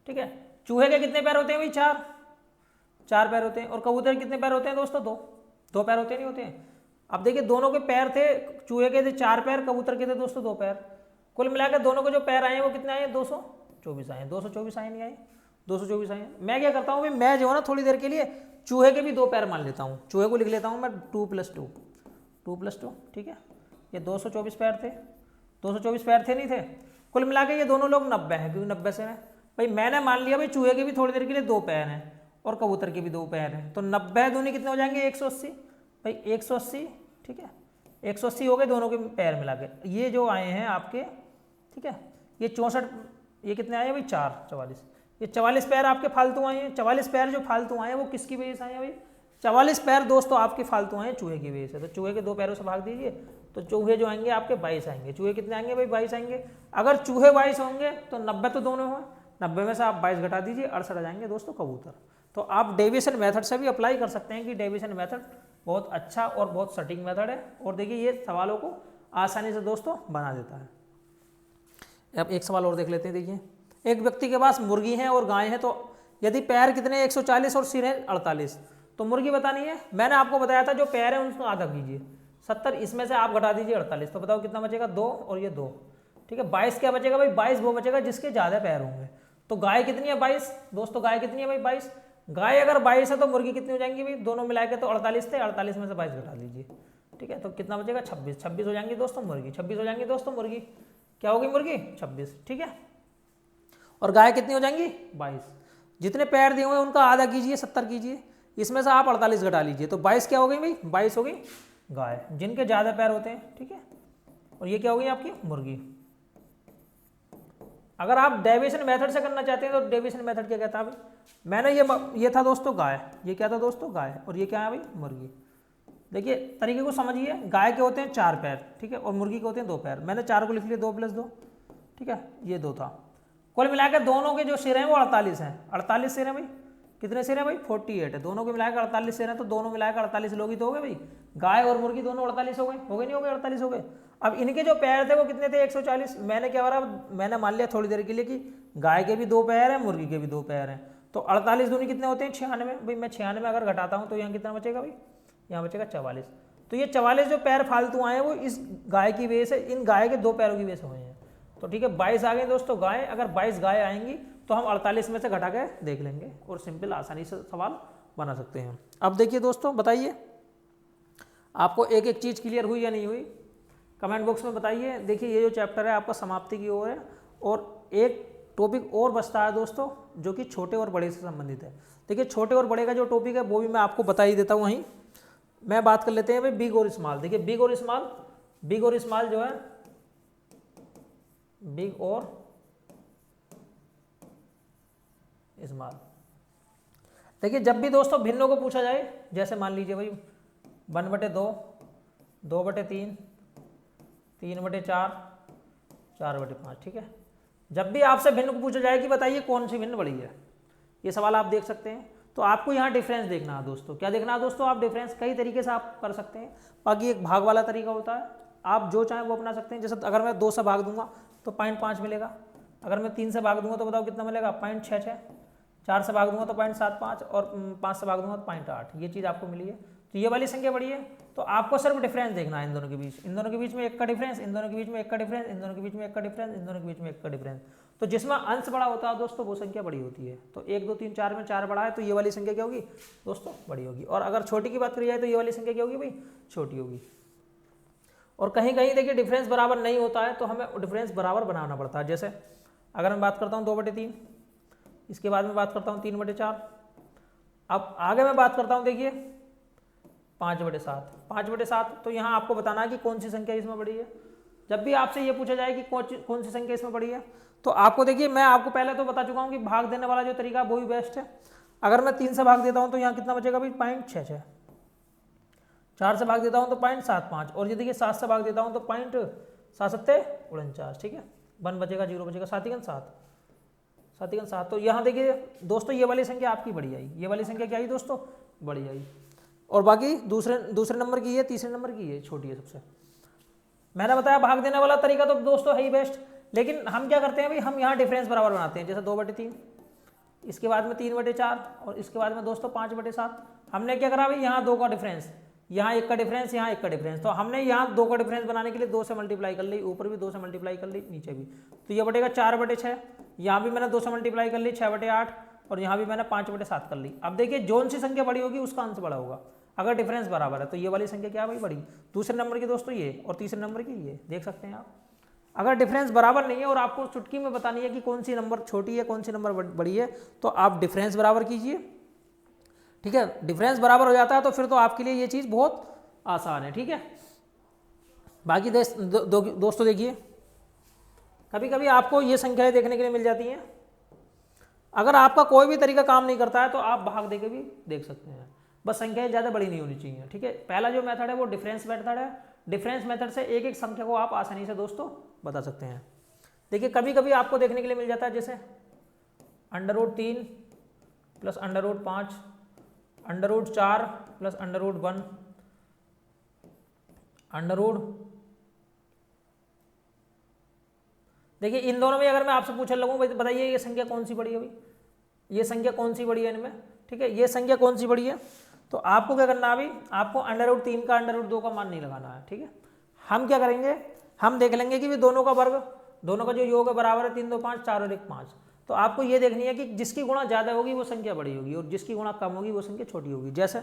ठीक है, चूहे के कितने पैर होते हैं भाई, 4 पैर होते हैं। और कबूतर के कितने पैर होते हैं दोस्तों, 2 पैर होते नहीं होते हैं। अब देखिए दोनों के पैर थे, चूहे के थे 4 पैर, कबूतर के थे दोस्तों 2 पैर। कुल मिलाकर दोनों के जो पैर आए हैं वो कितने आए हैं, 224 आए हैं। 224 आए नहीं आए, 224 आए हैं। मैं क्या करता हूँ भाई, मैं जो है ना थोड़ी देर के लिए चूहे के भी 2 पैर मान लेता हूँ। चूहे को लिख लेता हूँ मैं 2 + 2, 2 + 2। ठीक है, ये 224 पैर थे, 224 पैर थे नहीं थे। कुल मिला के ये दोनों लोग 90 हैं, क्योंकि 90 से भाई मैंने मान लिया भाई चूहे के भी थोड़ी देर के लिए 2 पैर हैं और कबूतर के भी 2 पैर हैं। तो 90 दूनी कितने हो जाएंगे, 180 भाई, 180। ठीक है, 180 हो गए दोनों के पैर मिला के। ये जो आए हैं आपके, ठीक है, ये 64, ये कितने आए हैं भाई, 4, 44। ये 44 पैर आपके फालतू आए हैं। 44 पैर जो फालतू आए हैं वो किसकी वजह से आए हैं भाई, 44 पैर दोस्तों आपके फालतू आए हैं चूहे की वजह से। तो चूहे के 2 पैरों से भाग दीजिए तो चूहे जो आएंगे आपके 22 आएंगे। चूहे कितने आएंगे भाई, 22 आएंगे। अगर चूहे 22 होंगे तो 90 तो दोनों हुए, 90 में से आप 22 घटा दीजिए, 68 आ जाएंगे दोस्तों कबूतर। तो आप डेविएशन मेथड से भी अप्लाई कर सकते हैं कि डेविएशन मेथड बहुत अच्छा और बहुत सटीक मेथड है। और देखिए ये सवालों को आसानी से दोस्तों बना देता है। अब एक सवाल और देख लेते हैं। देखिए एक व्यक्ति के पास मुर्गी है और गाय है, तो यदि पैर कितने 140 और सिर है 48, तो मुर्गी बतानी है। मैंने आपको बताया था जो पैर है उनको आधा कीजिए, 70, इसमें से आप घटा दीजिए 48, तो बताओ कितना बचेगा, 2 और ये 2, ठीक है। 22 क्या बचेगा भाई, 22 वो बचेगा जिसके ज़्यादा पैर होंगे। तो गाय कितनी है 22 दोस्तों, गाय कितनी है भाई 22। गाय अगर 22 है तो मुर्गी कितनी हो जाएंगी भाई, दोनों मिला के तो 48 थे, 48 में से 22 घटा लीजिए, ठीक है। तो कितना बचेगा 26, 26 हो जाएंगी दोस्तों मुर्गी, 26 हो जाएंगी दोस्तों मुर्गी, क्या होगी मुर्गी 26, ठीक है। और गाय कितनी हो जाएंगी 22। जितने पैर दिए हुए हैं उनका आधा कीजिए, 70 कीजिए, इसमें से आप 48 घटा लीजिए, तो 22 क्या हो गई भाई, 22 हो गई गाय जिनके ज़्यादा पैर होते हैं, ठीक है। और ये क्या हो गई आपकी मुर्गी। अगर आप डेविएशन मेथड से करना चाहते हैं तो डेविएशन मेथड क्या कहता है भाई, मैंने ये था दोस्तों गाय, ये क्या था दोस्तों गाय, और ये क्या है भाई मुर्गी। देखिए तरीके को समझिए, गाय के होते हैं 4 पैर, ठीक है, और मुर्गी के होते हैं 2 पैर। मैंने 4 को लिख लिया, 2 + 2, ठीक है, ये 2 था। कुल मिलाकर दोनों के जो सिर हैं वो 48 हैं, 48 सिर हैं भाई। कितने सिर हैं भाई 48 है, दोनों को मिलाकर 48 सिर हैं, तो दोनों मिलाकर 48 लोग ही तो हो गए भाई, गाय और मुर्गी दोनों 48 हो गए, नहीं हो गए 48 हो गए। अब इनके जो पैर थे वो कितने थे 140। मैंने क्या करा, मैंने मान लिया थोड़ी देर के लिए कि गाय के भी 2 पैर हैं, मुर्गी के भी 2 पैर हैं, तो 48 दूनी कितने होते हैं 96 भाई। मैं 96 अगर घटाता हूँ तो यहाँ कितना बचेगा भाई, यहाँ बचेगा 44। तो ये 44 जो पैर फालतू आए हैं वो इस गाय की वजह से, इन गाय के 2 पैरों की वजह से हुए हैं। तो ठीक है 22 आ गए दोस्तों गाय। अगर 22 गाय आएंगी तो हम 48 में से घटा के देख लेंगे और सिंपल आसानी से सवाल बना सकते हैं। अब देखिए दोस्तों, बताइए आपको एक एक चीज़ क्लियर हुई या नहीं हुई, कमेंट बॉक्स में बताइए। देखिए ये जो चैप्टर है आपका समाप्ति की ओर है, और एक टॉपिक और बचता है दोस्तों जो कि छोटे और बड़े से संबंधित है। देखिए छोटे और बड़े का जो टॉपिक है वो भी मैं आपको बता ही देता हूँ। वहीं मैं बात कर लेते हैं भाई बिग और स्मॉल। देखिए बिग और स्मॉल जो है, बिग और स्मॉल। देखिए जब भी दोस्तों भिन्नों को पूछा जाए, जैसे मान लीजिए भाई 1/2, 2/3, 3/4, 4/5, ठीक है। जब भी आपसे भिन्न को पूछा जाए कि बताइए कौन सी भिन्न बड़ी है, ये सवाल आप देख सकते हैं। तो आपको यहाँ डिफरेंस देखना है दोस्तों। क्या देखना है दोस्तों, आप डिफरेंस कई तरीके से आप कर सकते हैं। बाकी एक भाग वाला तरीका होता है, आप जो चाहें वो अपना सकते हैं। जैसे अगर मैं 2 से भाग दूंगा तो 0.5 मिलेगा, अगर मैं 3 से भाग दूंगा तो बताओ कितना मिलेगा 0.66, 4 से भाग दूंगा तो 0.75, और 5 से भाग दूंगा तो 0.8। ये चीज़ आपको मिली है, तो ये वाली संख्या बड़ी है। तो आपको सिर्फ डिफरेंस देखना है इन दोनों के बीच, इन दोनों के बीच में 1 का डिफरेंस, इन दोनों के बीच में 1 का डिफरेंस, इन दोनों के बीच में 1 का डिफरेंस, इन दोनों के बीच में 1 का डिफरेंस। तो जिसमें अंश बड़ा होता है दोस्तों वो संख्या बड़ी होती है। तो 1, 2, 3, 4 में 4 बड़ा है तो ये वाली संख्या क्या होगी दोस्तों, बड़ी होगी। और अगर छोटी की बात करी जाए तो ये वाली संख्या क्या होगी भाई, छोटी होगी। और कहीं कहीं देखिए डिफरेंस बराबर नहीं होता है तो हमें डिफरेंस बराबर बनाना पड़ता है। जैसे अगर मैं बात करता हूँ 2/3, इसके बाद में बात करता हूँ 3/4, अब आगे मैं बात करता हूँ देखिए 5/7, 5/7। तो यहाँ आपको बताना है कि कौन सी संख्या इसमें बड़ी है। जब भी आपसे ये पूछा जाए कि कौन सी संख्या इसमें बड़ी है, तो आपको देखिए मैं आपको पहले तो बता चुका हूँ कि भाग देने वाला जो तरीका वो भी बेस्ट है। अगर मैं 3 से भाग देता हूँ तो यहाँ कितना बचेगा भाई 0.66, 4 से भाग देता हूँ तो 0.75, और ये देखिए 7 से भाग देता हूँ तो 0.7749, ठीक है। 1 बचेगा, 0 बचेगा, 7 × 7। तो यहाँ देखिए दोस्तों ये वाली संख्या आपकी बड़ी आई, ये वाली संख्या क्या आई दोस्तों, बड़ी आई। और बाकी दूसरे नंबर की है, तीसरे नंबर की है, छोटी है सबसे। मैंने बताया भाग देने वाला तरीका तो दोस्तों है ही बेस्ट, लेकिन हम क्या करते हैं भाई, हम यहाँ डिफरेंस बराबर बनाते हैं। जैसे 2/3, इसके बाद में 3/4, और इसके बाद में दोस्तों 5/7। हमने क्या करा भाई, यहाँ 2 का डिफरेंस, यहाँ 1 का डिफरेंस, यहाँ 1 का डिफरेंस। तो हमने यहाँ 2 का डिफरेंस बनाने के लिए 2 से मल्टीप्लाई कर ली, ऊपर भी 2 से मल्टीप्लाई कर ली, नीचे भी। तो ये बटेगा 4/6, यहाँ भी मैंने 2 से मल्टीप्लाई कर ली 6/8, और यहाँ भी मैंने 5/7 कर ली। अब देखिए जोन सी संख्या बड़ी होगी उसका अंश बड़ा होगा। अगर डिफरेंस बराबर है तो ये वाली संख्या क्या है भाई, बड़ी। दूसरे नंबर की दोस्तों ये, और तीसरे नंबर की ये, देख सकते हैं आप। अगर डिफरेंस बराबर नहीं है और आपको चुटकी में बतानी है कि कौन सी नंबर छोटी है कौन सी नंबर बड़ी है, तो आप डिफरेंस बराबर कीजिए, ठीक है। डिफरेंस बराबर हो जाता है तो फिर तो आपके लिए ये चीज़ बहुत आसान है, ठीक है। बाकी दोस्तों देखिए कभी कभी आपको ये संख्याएं देखने के लिए मिल जाती हैं। अगर आपका कोई भी तरीका काम नहीं करता है तो आप भाग दे के भी देख सकते हैं, बस संख्याएं ज़्यादा बड़ी नहीं होनी चाहिए, ठीक है। पहला जो मेथड है वो डिफरेंस मेथड है। डिफरेंस मेथड से एक एक संख्या को आप आसानी से दोस्तों बता सकते हैं। देखिए कभी कभी आपको देखने के लिए मिल जाता है जैसे √3 + √5, √4 + √1, देखिए इन दोनों में अगर मैं आपसे पूछने लगूँ बताइए ये संख्या कौन सी बड़ी है भाई, ये संख्या कौन सी बड़ी है इनमें, ठीक है। ये संख्या कौन सी बड़ी है, तो आपको क्या करना है अभी, आपको √3 का √2 का मान नहीं लगाना है, ठीक है। हम क्या करेंगे, हम देख लेंगे कि दोनों का वर्ग, दोनों का जो योग है बराबर है 3 2 5 4 और 1 5। तो आपको ये देखनी है कि जिसकी गुणा ज़्यादा होगी वो संख्या बड़ी होगी और जिसकी गुणा कम होगी वो संख्या छोटी होगी। जैसे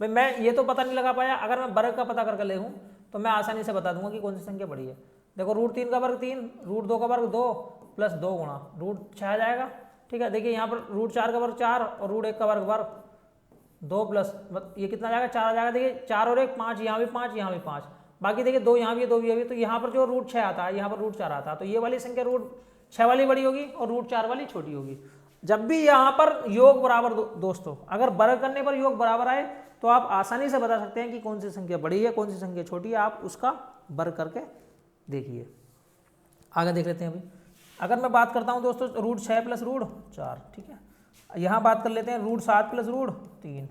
भाई मैं ये तो पता नहीं लगा पाया, अगर मैं वर्ग का पता करके ले हूँ तो मैं आसानी से बता दूंगा कि कौन सी संख्या बड़ी है। देखो √3 का वर्ग 3, √2 का वर्ग 2 प्लस 2 गुणा √6 आ जाएगा, ठीक है। देखिए यहाँ पर √4 का वर्ग 4 और √1 का वर्ग 2 प्लस ये कितना आ जाएगा 4 आ जाएगा। देखिए 4 और 1 5, यहाँ भी 5 यहाँ भी 5, बाकी देखिए 2 यहाँ भी है 2 भी है, तो यहाँ पर जो √6 आता है यहाँ पर √4 आता है, तो ये वाली संख्या √6 वाली बड़ी होगी और √4 वाली छोटी होगी। जब भी यहाँ पर योग बराबर दोस्तों अगर वर्ग करने पर योग बराबर आए तो आप आसानी से बता सकते हैं कि कौन सी संख्या बड़ी है कौन सी संख्या छोटी है। आप उसका वर्ग करके देखिए। आगे देख लेते हैं। अभी अगर मैं बात करता हूँ दोस्तों √6 प्लस √4, ठीक है। यहाँ बात कर लेते हैं √7 प्लस √3,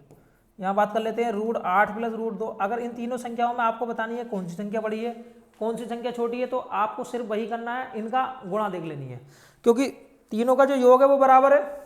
यहाँ बात कर लेते हैं √8 प्लस √2। अगर इन तीनों संख्याओं में आपको बतानी है कौन सी संख्या बड़ी है कौन सी संख्या छोटी है, तो आपको सिर्फ वही करना है, इनका गुणा देख लेनी है, क्योंकि तीनों का जो योग है वो बराबर है।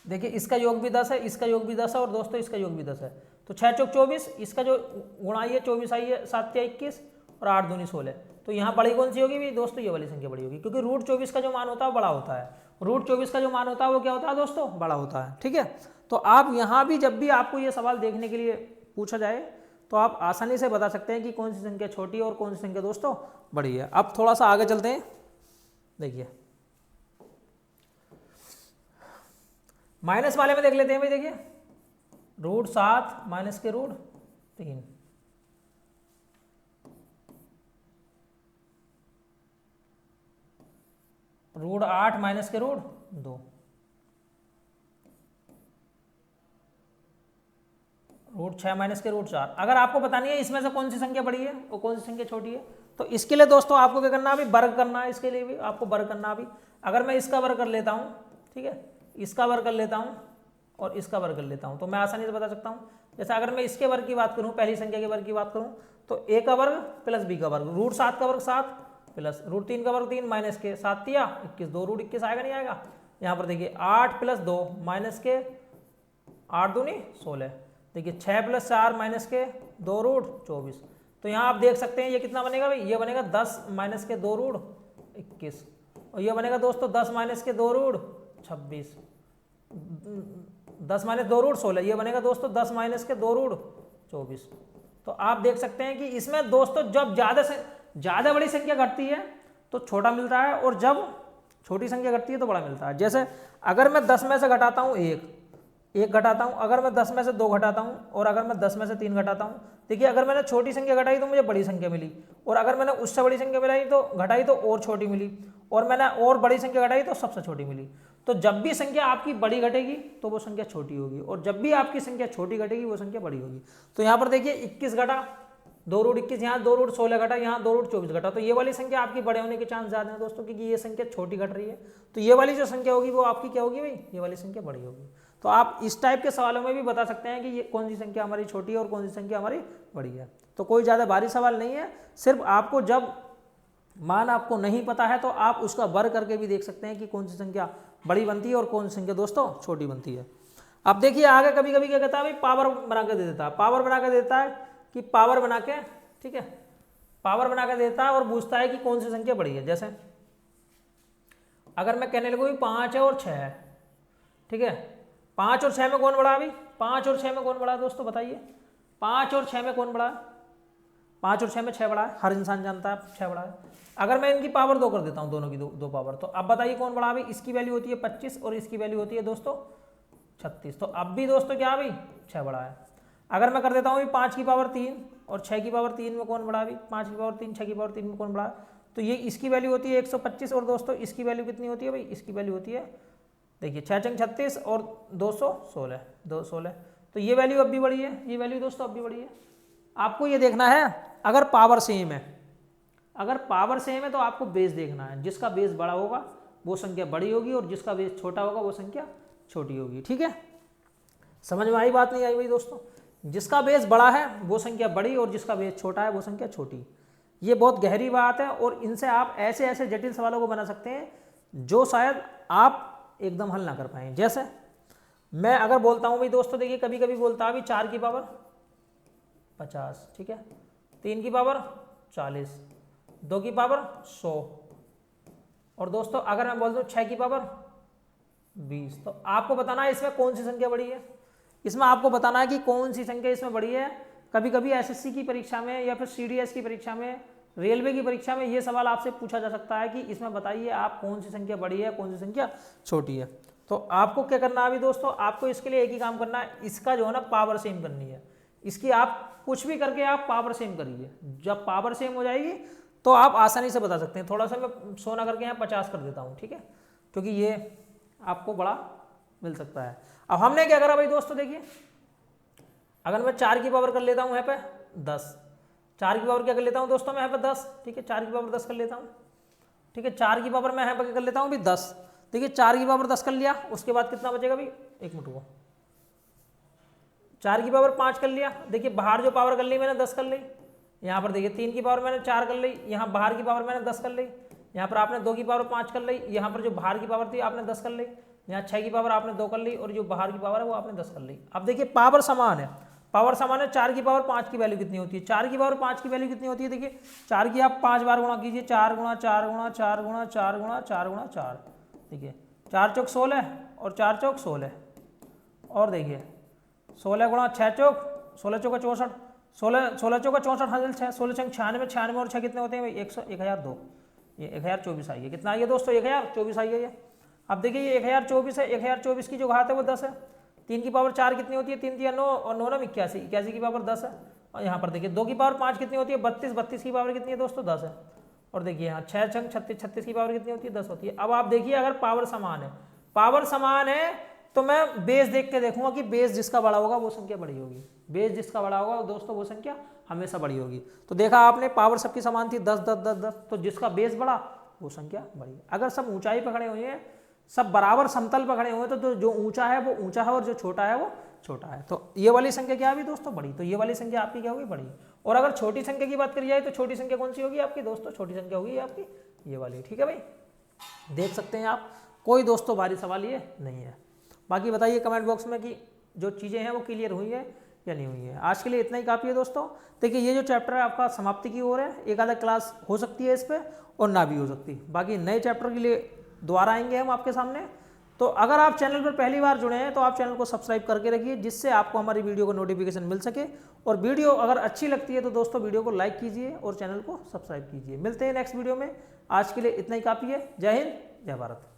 देखिए इसका योग भी 10 है, इसका योग भी 10 है और दोस्तों इसका योग भी 10 है, तो 6 चौक 24, इसका जो गुणाई है 24 आई है, 7 या 21 और 8 दूनी 16। तो यहाँ बड़ी कौन सी होगी भी दोस्तों, ये वाली संख्या बड़ी होगी, क्योंकि √24 का जो मान होता है बड़ा होता है, √24 का जो मान होता है वो क्या होता है दोस्तों, बड़ा होता है, ठीक है। तो आप यहाँ भी जब भी आपको ये सवाल देखने के लिए पूछा जाए तो आप आसानी से बता सकते हैं कि कौन सी संख्या छोटी है और कौन सी संख्या दोस्तों बड़ी है। अब थोड़ा सा आगे चलते हैं। देखिए माइनस वाले में देख लेते हैं भाई। देखिए √7 माइनस के √3, √8 माइनस के √2, √6 माइनस के √4। अगर आपको बतानी है इसमें से कौन सी संख्या बड़ी है और कौन सी संख्या छोटी है, तो इसके लिए दोस्तों आपको क्या करना है, अभी वर्ग करना है। इसके लिए भी आपको वर्ग करना है। अभी अगर मैं इसका वर्ग कर लेता हूँ, ठीक है, इसका वर्ग कर लेता हूँ और इसका वर्ग कर लेता हूँ, तो मैं आसानी से बता सकता हूँ। जैसे अगर मैं इसके वर्ग की बात करूँ, पहली संख्या के वर्ग की बात करूँ, तो a का वर्ग प्लस b का वर्ग, √7 का वर्ग 7 प्लस √3 का वर्ग 3 माइनस के 7 या 21, 2 √21 आएगा नहीं आएगा। यहाँ पर देखिए 8 प्लस 2 माइनस के 8 दूनी 16, देखिए 6 प्लस 4 माइनस के 2 √24। तो यहाँ आप देख सकते हैं ये कितना बनेगा भाई, ये बनेगा 10 माइनस के 2 √21 और ये बनेगा दोस्तों 10 माइनस के 2 √26, 10 माइनस 2 √16, ये बनेगा दोस्तों 10 माइनस के 2 √24। तो आप देख सकते हैं कि इसमें दोस्तों जब ज़्यादा बड़ी संख्या घटती है तो छोटा मिलता है और जब छोटी संख्या घटती है तो बड़ा मिलता है। जैसे अगर मैं 10 में से घटाता हूँ एक घटाता हूँ, अगर मैं 10 में से 2 घटाता हूँ और अगर मैं 10 में से 3 घटाता हूँ, देखिए अगर मैंने छोटी संख्या घटाई तो मुझे बड़ी संख्या मिली और अगर मैंने उससे बड़ी संख्या घटाई तो और छोटी मिली और मैंने और बड़ी संख्या घटाई तो सबसे छोटी मिली। तो जब भी संख्या आपकी बड़ी घटेगी तो वो संख्या छोटी होगी और जब भी आपकी संख्या छोटी घटेगी वो संख्या बड़ी होगी। तो यहाँ पर देखिए 21 घटा, 2 √21, यहाँ 2 √16 घटा, यहाँ 2 √24 घटा, तो ये वाली संख्या आपकी बड़े होने के चांस ज़्यादा है दोस्तों, क्योंकि ये संख्या छोटी घट रही है। तो ये वाली जो संख्या होगी वो आपकी क्या होगी भाई, ये वाली संख्या बड़ी होगी। तो आप इस टाइप के सवालों में भी बता सकते हैं कि ये कौन सी संख्या हमारी छोटी है और कौन सी संख्या हमारी बड़ी है। तो कोई ज़्यादा भारी सवाल नहीं है, सिर्फ आपको जब मान आपको नहीं पता है तो आप उसका वर्ग करके भी देख सकते हैं कि कौन सी संख्या बड़ी बनती है और कौन सी संख्या दोस्तों छोटी बनती है। अब देखिए आगे कभी कभी क्या कहता है भाई, पावर बना के दे देता है, पावर बना के देता है कि पावर बना के, ठीक है, पावर बना के देता है और पूछता है कि कौन सी संख्या बड़ी है। जैसे अगर मैं कहने लगूँ 5 है और 6 है, ठीक है, 5 और 6 में कौन बड़ा है अभी, 5 और 6 में कौन बड़ा है दोस्तों बताइए, 5 और 6 में कौन बड़ा है, 5 और 6 में 6 बड़ा है, हर इंसान जानता है 6 बड़ा है। अगर मैं इनकी पावर 2 कर देता हूँ, दोनों की दो पावर, तो अब बताइए कौन बड़ा है भाई, इसकी वैल्यू होती है 25 और इसकी वैल्यू होती है दोस्तों 36, तो अब भी दोस्तों क्या है भाई 6 बड़ा है। अगर मैं कर देता हूँ 5 की पावर 3 और 6 की पावर 3 में कौन बड़ा है भाई, 5 की पावर 3 6 की पावर 3 में कौन बड़ा है, तो ये इसकी वैल्यू होती है 125 और दोस्तों इसकी वैल्यू कितनी होती है भाई, इसकी वैल्यू होती है देखिए 6 चंग 36 और 216, 216, तो ये वैल्यू अब भी बड़ी है, ये वैल्यू दोस्तों अब भी बड़ी है। आपको ये देखना है अगर पावर सेम है, अगर पावर सेम है तो आपको बेस देखना है, जिसका बेस बड़ा होगा वो संख्या बड़ी होगी और जिसका बेस छोटा होगा वो संख्या छोटी होगी। ठीक है, समझ में आई बात नहीं आई भाई दोस्तों, जिसका बेस बड़ा है वो संख्या बड़ी और जिसका बेस छोटा है वो संख्या छोटी। ये बहुत गहरी बात है और इनसे आप ऐसे ऐसे जटिल सवालों को बना सकते हैं जो शायद आप एकदम हल ना कर पाएँ। जैसे मैं अगर बोलता हूँ भाई दोस्तों देखिए, कभी कभी बोलता है 4 की पावर 50, ठीक है, 3 की पावर 40, 2 की पावर 100, और दोस्तों अगर मैं बोल दूँ 6 की पावर 20, तो आपको बताना है इसमें कौन सी संख्या बड़ी है। इसमें आपको बताना है कि कौन सी संख्या इसमें बड़ी है। कभी कभी एसएससी की परीक्षा में या फिर सीडीएस की परीक्षा में, रेलवे की परीक्षा में ये सवाल आपसे पूछा जा सकता है कि इसमें बताइए आप कौन सी संख्या बड़ी है, कौन सी संख्या छोटी है। तो आपको क्या करना है अभी दोस्तों, आपको इसके लिए एक ही काम करना है, इसका जो है ना पावर सेम करनी है। इसकी आप कुछ भी करके आप पावर सेम करिए। जब पावर सेम हो जाएगी तो आप आसानी से बता सकते हैं। थोड़ा सा मैं 100 ना करके यहाँ 50 कर देता हूँ, ठीक है, क्योंकि ये आपको बड़ा मिल सकता है। अब हमने क्या करा भाई दोस्तों, देखिए अगर मैं 4 की पावर कर लेता हूँ यहाँ पे 10, 4 की पावर क्या कर लेता हूँ दोस्तों मैं यहाँ पे 10, ठीक है, 4 की पावर 10 कर लेता हूँ, ठीक है, 4 की पावर मैं यहाँ पे क्या कर लेता हूँ भी 10। देखिए 4 की पावर 10 कर लिया, उसके बाद कितना बचेगा भाई, एक मिनट को, 4 की पावर 5 कर लिया। देखिए बाहर जो पावर कर ली मैंने 10 कर ली, यहाँ पर देखिए 3 की पावर मैंने 4 कर ली, यहाँ बाहर की पावर मैंने 10 कर ली, यहाँ पर आपने 2 की पावर 5 कर ली, यहाँ पर जो बाहर की पावर थी आपने 10 कर ली, यहाँ 6 की पावर आपने 2 कर ली, और जो बाहर की पावर है वो आपने 10 कर ली। अब देखिए पावर समान है, पावर समान है। 4 की पावर 5 की वैल्यू कितनी होती है, 4 की पावर 5 की वैल्यू कितनी होती है, देखिए 4 की आप 5 बार गुणा कीजिए, 4 गुणा 4 गुणा 4 गुणा 4 गुणा 4 गुणा 4, देखिए 4 चौक 16 और 4 चौक 16, और देखिए 16 गुणा 6 चौक 16 चौका 64, 16 चौका 64 हासिल 6, 16 चौक 96, 96 और 6 कितने होते हैं भाई 1002, ये 1024 आई है। कितना आई है दोस्तों 1024 आई है ये। अब देखिए ये 1024 है, 1024 की जो घात है वो 10 है। 3 की पावर 4 कितनी होती है, 3 दिया 9 और 9 ना 81, 81 की पावर 10 है। और यहाँ पर देखिए 2 की पावर 5 कितनी होती है 32, 32 की पावर कितनी है दोस्तों 10 है। और देखिए यहाँ 6 छंग 36, 36 की पावर कितनी होती है 10 होती है। अब आप देखिए अगर पावर समान है, पावर समान है तो मैं बेस देख के देखूंगा कि बेस जिसका बड़ा होगा वो संख्या बड़ी होगी, बेस जिसका बड़ा होगा दोस्तों वो संख्या हमेशा बड़ी होगी। तो देखा आपने पावर सबकी समान थी 10 10 10 10, तो जिसका बेस बड़ा वो संख्या बड़ी। अगर सब ऊंचाई पर खड़े हुए हैं, सब बराबर समतल पर खड़े हुए हैं, तो जो ऊंचा है वो ऊंचा है और जो छोटा है वो छोटा है। तो ये वाली संख्या क्या है दोस्तों बड़ी, तो ये वाली संख्या आपकी क्या होगी बड़ी। और अगर छोटी संख्या की बात करी जाए तो छोटी संख्या कौन सी होगी आपकी दोस्तों, छोटी संख्या होगी आपकी ये वाली, ठीक है भाई। देख सकते हैं आप, कोई दोस्तों भारी सवाल ये नहीं है। बाकी बताइए कमेंट बॉक्स में कि जो चीज़ें हैं वो क्लियर हुई है या नहीं हुई है। आज के लिए इतना ही काफ़ी है दोस्तों। देखिए ये जो चैप्टर है आपका समाप्ति की ओर है, एक आधा क्लास हो सकती है इस पर और ना भी हो सकती। बाकी नए चैप्टर के लिए दोबारा आएंगे हम आपके सामने। तो अगर आप चैनल पर पहली बार जुड़े हैं तो आप चैनल को सब्सक्राइब करके रखिए, जिससे आपको हमारी वीडियो को नोटिफिकेशन मिल सके। और वीडियो अगर अच्छी लगती है तो दोस्तों वीडियो को लाइक कीजिए और चैनल को सब्सक्राइब कीजिए। मिलते हैं नेक्स्ट वीडियो में, आज के लिए इतना ही काफ़ी है। जय हिंद, जय भारत।